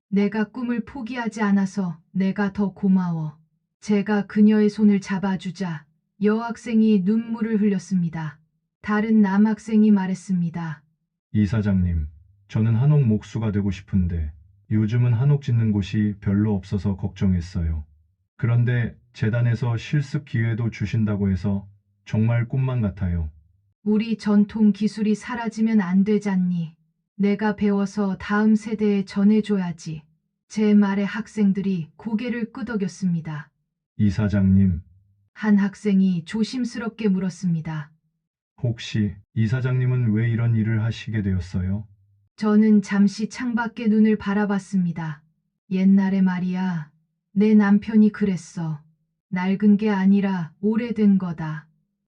내가 꿈을 포기하지 않아서 내가 더 고마워. 제가 그녀의 손을 잡아주자 여학생이 눈물을 흘렸습니다. 다른 남학생이 말했습니다. 이사장님, 저는 한옥 목수가 되고 싶은데 요즘은 한옥 짓는 곳이 별로 없어서 걱정했어요. 그런데 재단에서 실습 기회도 주신다고 해서 정말 꿈만 같아요. 우리 전통 기술이 사라지면 안 되잖니. 내가 배워서 다음 세대에 전해줘야지. 제 말에 학생들이 고개를 끄덕였습니다. 이사장님, 한 학생이 조심스럽게 물었습니다. 혹시 이사장님은 왜 이런 일을 하시게 되었어요? 저는 잠시 창밖에 눈을 바라봤습니다. 옛날에 말이야. 내 남편이 그랬어. 낡은 게 아니라 오래된 거다.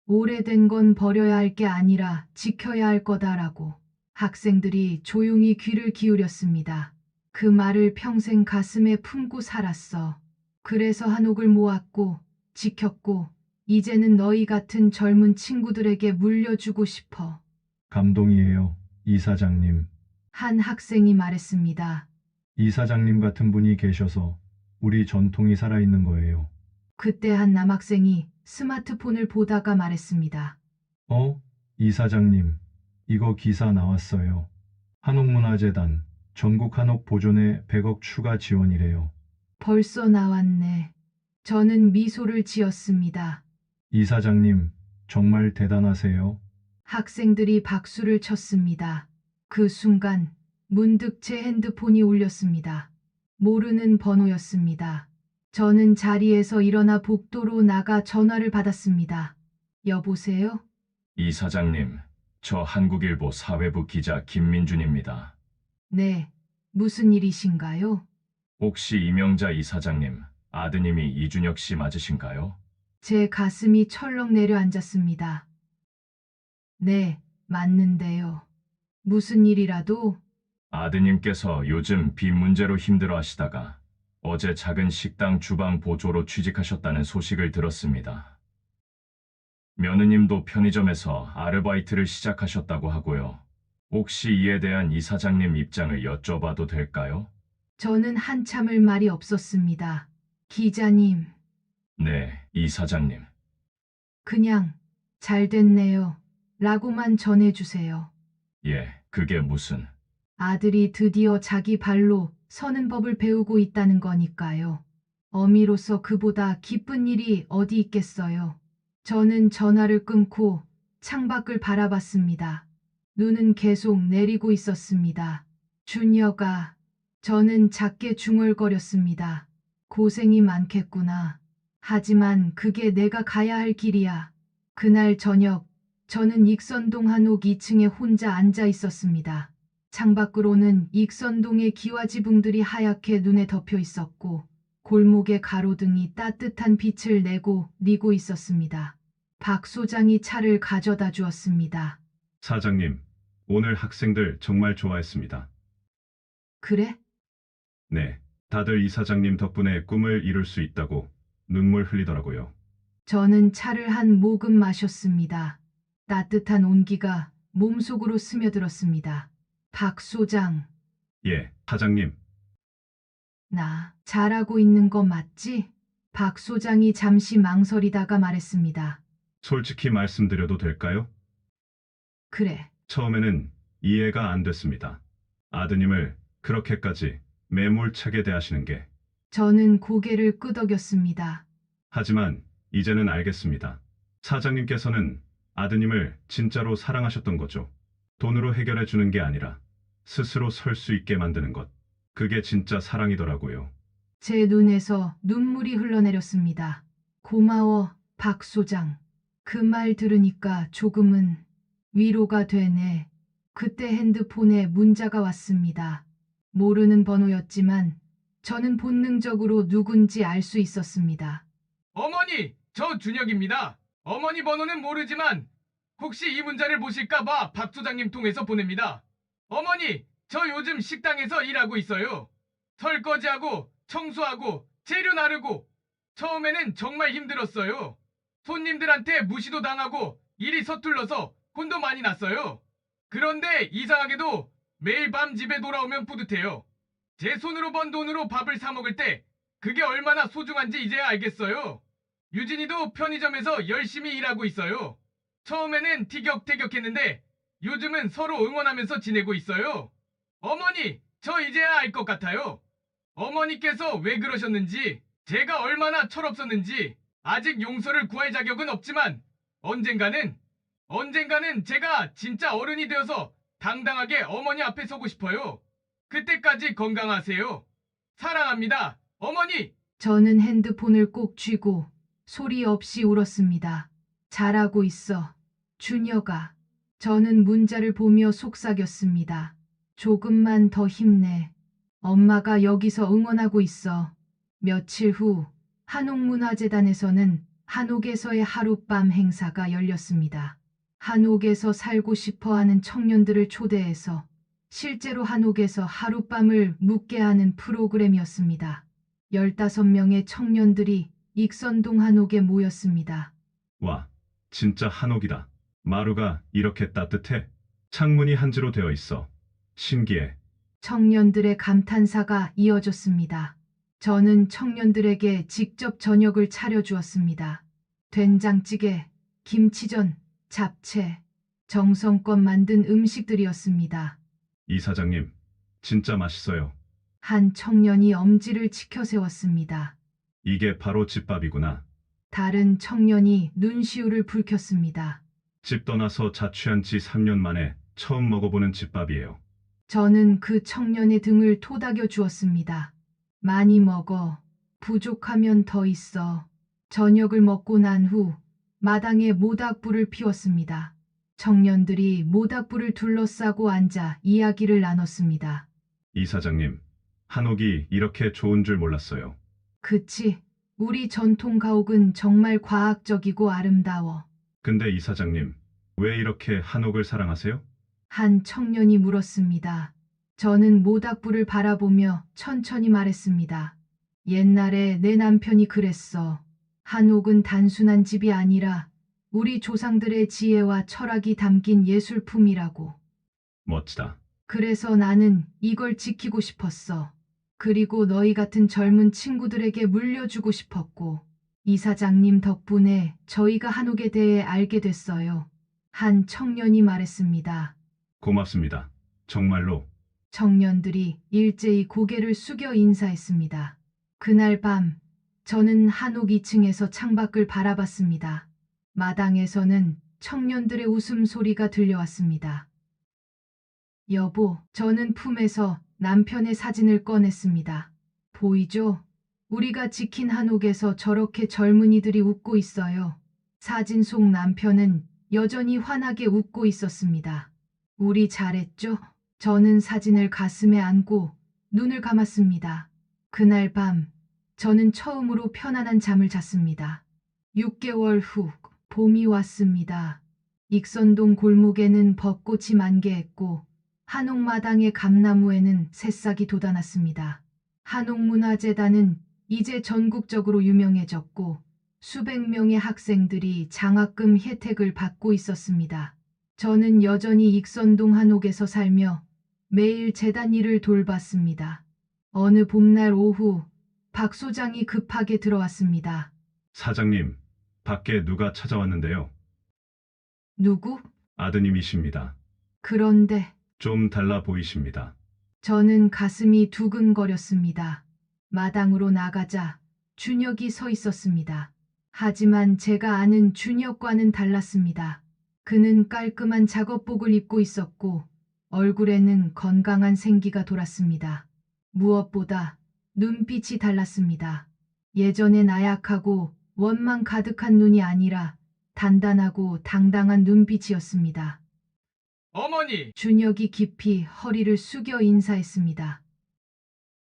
오래된 건 버려야 할 게 아니라 지켜야 할 거다라고. 학생들이 조용히 귀를 기울였습니다. 그 말을 평생 가슴에 품고 살았어. 그래서 한옥을 모았고, 지켰고, 이제는 너희 같은 젊은 친구들에게 물려주고 싶어. 감동이에요, 이사장님. 한 학생이 말했습니다. 이사장님 같은 분이 계셔서 우리 전통이 살아있는 거예요. 그때 한 남학생이 스마트폰을 보다가 말했습니다. 이사장님, 이거 기사 나왔어요. 한옥문화재단 전국 한옥 보존에 100억 추가 지원이래요. 벌써 나왔네. 저는 미소를 지었습니다. 이사장님, 정말 대단하세요. 학생들이 박수를 쳤습니다. 그 순간 문득 제 핸드폰이 울렸습니다. 모르는 번호였습니다. 저는 자리에서 일어나 복도로 나가 전화를 받았습니다. 여보세요? 이사장님, 저 한국일보 사회부 기자 김민준입니다. 네, 무슨 일이신가요? 혹시 이명자 이사장님, 아드님이 이준혁 씨 맞으신가요? 제 가슴이 철렁 내려앉았습니다. 네, 맞는데요. 무슨 일이라도? 아드님께서 요즘 빚 문제로 힘들어 하시다가 어제 작은 식당 주방 보조로 취직하셨다는 소식을 들었습니다. 며느님도 편의점에서 아르바이트를 시작하셨다고 하고요. 혹시 이에 대한 이사장님 입장을 여쭤봐도 될까요? 저는 한참을 말이 없었습니다. 기자님, 네, 이사장님. 그냥 잘 됐네요. 라고만 전해주세요. 예, 그게 무슨... 아들이 드디어 자기 발로 서는 법을 배우고 있다는 거니까요. 어미로서 그보다 기쁜 일이 어디 있겠어요. 저는 전화를 끊고 창밖을 바라봤습니다. 눈은 계속 내리고 있었습니다. 준혁아, 저는 작게 중얼거렸습니다. 고생이 많겠구나. 하지만 그게 내가 가야 할 길이야. 그날 저녁, 저는 익선동 한옥 2층에 혼자 앉아 있었습니다. 창밖으로는 익선동의 기와지붕들이 하얗게 눈에 덮여 있었고 골목의 가로등이 따뜻한 빛을 내고 리고 있었습니다. 박 소장이 차를 가져다 주었습니다. 사장님, 오늘 학생들 정말 좋아했습니다. 그래? 네, 다들 이사장님 덕분에 꿈을 이룰 수 있다고 눈물 흘리더라고요. 저는 차를 한 모금 마셨습니다. 따뜻한 온기가 몸속으로 스며들었습니다. 박 소장, 예, 사장님. 나 잘하고 있는 거 맞지? 박 소장이 잠시 망설이다가 말했습니다. 솔직히 말씀드려도 될까요? 그래, 처음에는 이해가 안 됐습니다. 아드님을 그렇게까지 매몰차게 대하시는 게. 저는 고개를 끄덕였습니다. 하지만 이제는 알겠습니다. 사장님께서는 아드님을 진짜로 사랑하셨던 거죠. 돈으로 해결해 주는 게 아니라 스스로 설 수 있게 만드는 것. 그게 진짜 사랑이더라고요. 제 눈에서 눈물이 흘러내렸습니다. 고마워, 박 소장. 그 말 들으니까 조금은 위로가 되네. 그때 핸드폰에 문자가 왔습니다. 모르는 번호였지만 저는 본능적으로 누군지 알 수 있었습니다. 어머니, 저 준혁입니다. 어머니 번호는 모르지만 혹시 이 문자를 보실까봐 박 소장님 통해서 보냅니다. 어머니, 저 요즘 식당에서 일하고 있어요. 설거지하고 청소하고 재료 나르고 처음에는 정말 힘들었어요. 손님들한테 무시도 당하고 일이 서툴러서 혼도 많이 났어요. 그런데 이상하게도 매일 밤 집에 돌아오면 뿌듯해요. 제 손으로 번 돈으로 밥을 사 먹을 때 그게 얼마나 소중한지 이제야 알겠어요. 유진이도 편의점에서 열심히 일하고 있어요. 처음에는 티격태격했는데 요즘은 서로 응원하면서 지내고 있어요. 어머니, 저 이제야 알 것 같아요. 어머니께서 왜 그러셨는지, 제가 얼마나 철없었는지. 아직 용서를 구할 자격은 없지만 언젠가는 제가 진짜 어른이 되어서 당당하게 어머니 앞에 서고 싶어요. 그때까지 건강하세요. 사랑합니다, 어머니. 저는 핸드폰을 꼭 쥐고 소리 없이 울었습니다. 잘하고 있어, 준혁아. 저는 문자를 보며 속삭였습니다. 조금만 더 힘내. 엄마가 여기서 응원하고 있어. 며칠 후 한옥문화재단에서는 한옥에서의 하룻밤 행사가 열렸습니다. 한옥에서 살고 싶어 하는 청년들을 초대해서 실제로 한옥에서 하룻밤을 묵게 하는 프로그램이었습니다. 15명의 청년들이 익선동 한옥에 모였습니다. 와, 진짜 한옥이다. 마루가 이렇게 따뜻해. 창문이 한지로 되어 있어. 신기해. 청년들의 감탄사가 이어졌습니다. 저는 청년들에게 직접 저녁을 차려주었습니다. 된장찌개, 김치전, 잡채, 정성껏 만든 음식들이었습니다. 이사장님, 진짜 맛있어요. 한 청년이 엄지를 치켜 세웠습니다. 이게 바로 집밥이구나. 다른 청년이 눈시울을 붉혔습니다. 집 떠나서 자취한 지 3년 만에 처음 먹어보는 집밥이에요. 저는 그 청년의 등을 토닥여 주었습니다. 많이 먹어. 부족하면 더 있어. 저녁을 먹고 난 후 마당에 모닥불을 피웠습니다. 청년들이 모닥불을 둘러싸고 앉아 이야기를 나눴습니다. 이사장님, 한옥이 이렇게 좋은 줄 몰랐어요. 그치, 우리 전통 가옥은 정말 과학적이고 아름다워. 근데 이사장님, 왜 이렇게 한옥을 사랑하세요? 한 청년이 물었습니다. 저는 모닥불을 바라보며 천천히 말했습니다. 옛날에 내 남편이 그랬어. 한옥은 단순한 집이 아니라 우리 조상들의 지혜와 철학이 담긴 예술품이라고. 멋지다. 그래서 나는 이걸 지키고 싶었어. 그리고 너희 같은 젊은 친구들에게 물려주고 싶었고, 이사장님 덕분에 저희가 한옥에 대해 알게 됐어요. 한 청년이 말했습니다. 고맙습니다. 정말로. 청년들이 일제히 고개를 숙여 인사했습니다. 그날 밤 저는 한옥 2층에서 창밖을 바라봤습니다. 마당에서는 청년들의 웃음소리가 들려왔습니다. 여보, 저는 품에서 남편의 사진을 꺼냈습니다. 보이죠? 우리가 지킨 한옥에서 저렇게 젊은이들이 웃고 있어요. 사진 속 남편은 여전히 환하게 웃고 있었습니다. 우리 잘했죠? 저는 사진을 가슴에 안고 눈을 감았습니다. 그날 밤 저는 처음으로 편안한 잠을 잤습니다. 6개월 후 봄이 왔습니다. 익선동 골목에는 벚꽃이 만개했고 한옥마당의 감나무에는 새싹이 돋아났습니다. 한옥문화재단은 이제 전국적으로 유명해졌고 수백 명의 학생들이 장학금 혜택을 받고 있었습니다. 저는 여전히 익선동 한옥에서 살며 매일 재단 일을 돌봤습니다. 어느 봄날 오후 박 소장이 급하게 들어왔습니다. 사장님, 밖에 누가 찾아왔는데요. 누구? 아드님이십니다. 그런데 좀 달라 보이십니다. 저는 가슴이 두근거렸습니다. 마당으로 나가자 준혁이 서 있었습니다. 하지만 제가 아는 준혁과는 달랐습니다. 그는 깔끔한 작업복을 입고 있었고 얼굴에는 건강한 생기가 돌았습니다. 무엇보다 눈빛이 달랐습니다. 예전에 나약하고 원망 가득한 눈이 아니라 단단하고 당당한 눈빛이었습니다. 어머니, 준혁이 깊이 허리를 숙여 인사했습니다.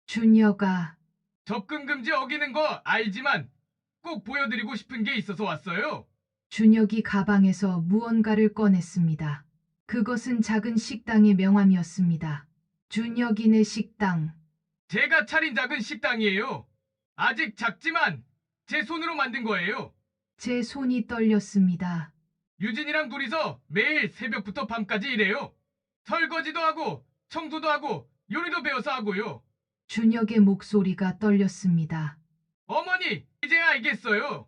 준혁아, 접근 금지 어기는 거 알지만 꼭 보여드리고 싶은 게 있어서 왔어요. 준혁이 가방에서 무언가를 꺼냈습니다. 그것은 작은 식당의 명함이었습니다. 준혁이네 식당. 제가 차린 작은 식당이에요. 아직 작지만 제 손으로 만든 거예요. 제 손이 떨렸습니다. 유진이랑 둘이서 매일 새벽부터 밤까지 일해요. 설거지도 하고 청소도 하고 요리도 배워서 하고요. 준혁의 목소리가 떨렸습니다. 어머니, 이제야 알겠어요.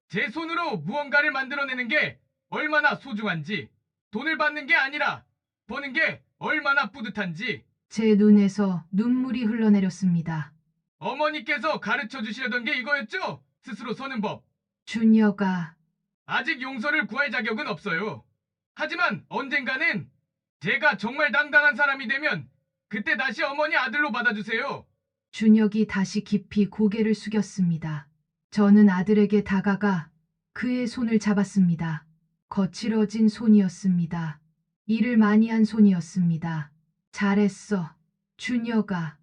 제 손으로 무언가를 만들어내는 게 얼마나 소중한지, 돈을 받는 게 아니라 버는 게 얼마나 뿌듯한지. 제 눈에서 눈물이 흘러내렸습니다. 어머니께서 가르쳐 주시려던 게 이거였죠? 스스로 서는 법. 준혁아, 아직 용서를 구할 자격은 없어요. 하지만 언젠가는 제가 정말 당당한 사람이 되면 그때 다시 어머니 아들로 받아주세요. 준혁이 다시 깊이 고개를 숙였습니다. 저는 아들에게 다가가 그의 손을 잡았습니다. 거칠어진 손이었습니다. 일을 많이 한 손이었습니다. 잘했어, 준혁아.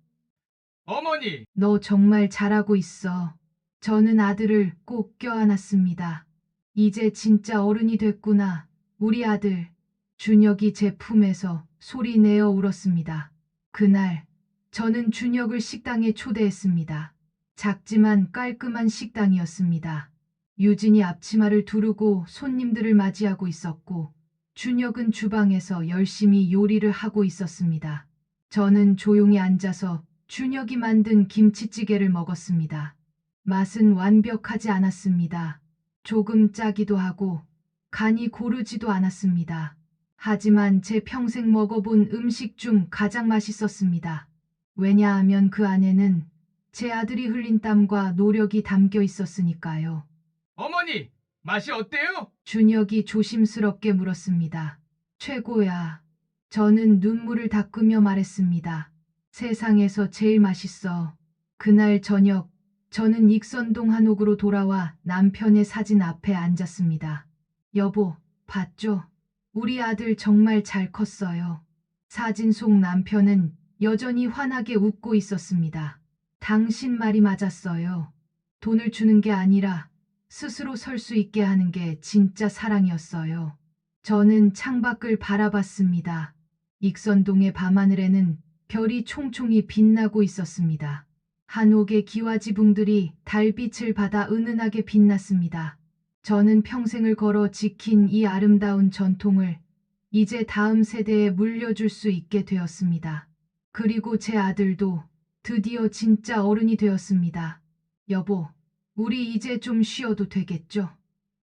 어머니, 너 정말 잘하고 있어. 저는 아들을 꼭 껴안았습니다. 이제 진짜 어른이 됐구나, 우리 아들. 준혁이 제 품에서 소리내어 울었습니다. 그날 저는 준혁을 식당에 초대했습니다. 작지만 깔끔한 식당이었습니다. 유진이 앞치마를 두르고 손님들을 맞이하고 있었고, 준혁은 주방에서 열심히 요리를 하고 있었습니다. 저는 조용히 앉아서 준혁이 만든 김치찌개를 먹었습니다. 맛은 완벽하지 않았습니다. 조금 짜기도 하고 간이 고르지도 않았습니다. 하지만 제 평생 먹어본 음식 중 가장 맛있었습니다. 왜냐하면 그 안에는 제 아들이 흘린 땀과 노력이 담겨 있었으니까요. 어머니, 맛이 어때요? 준혁이 조심스럽게 물었습니다. 최고야. 저는 눈물을 닦으며 말했습니다. 세상에서 제일 맛있어. 그날 저녁, 저는 익선동 한옥으로 돌아와 남편의 사진 앞에 앉았습니다. 여보, 봤죠? 우리 아들 정말 잘 컸어요. 사진 속 남편은 여전히 환하게 웃고 있었습니다. 당신 말이 맞았어요. 돈을 주는 게 아니라 스스로 설 수 있게 하는 게 진짜 사랑이었어요. 저는 창밖을 바라봤습니다. 익선동의 밤하늘에는 별이 총총히 빛나고 있었습니다. 한옥의 기와지붕들이 달빛을 받아 은은하게 빛났습니다. 저는 평생을 걸어 지킨 이 아름다운 전통을 이제 다음 세대에 물려줄 수 있게 되었습니다. 그리고 제 아들도 드디어 진짜 어른이 되었습니다. 여보, 우리 이제 좀 쉬어도 되겠죠?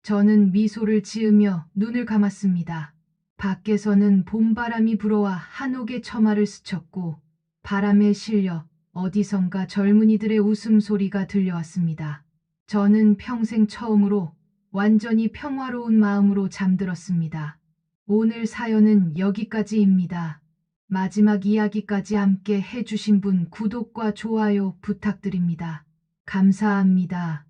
저는 미소를 지으며 눈을 감았습니다. 밖에서는 봄바람이 불어와 한옥의 처마를 스쳤고, 바람에 실려 어디선가 젊은이들의 웃음소리가 들려왔습니다. 저는 평생 처음으로 완전히 평화로운 마음으로 잠들었습니다. 오늘 사연은 여기까지입니다. 마지막 이야기까지 함께 해주신 분 구독과 좋아요 부탁드립니다. 감사합니다.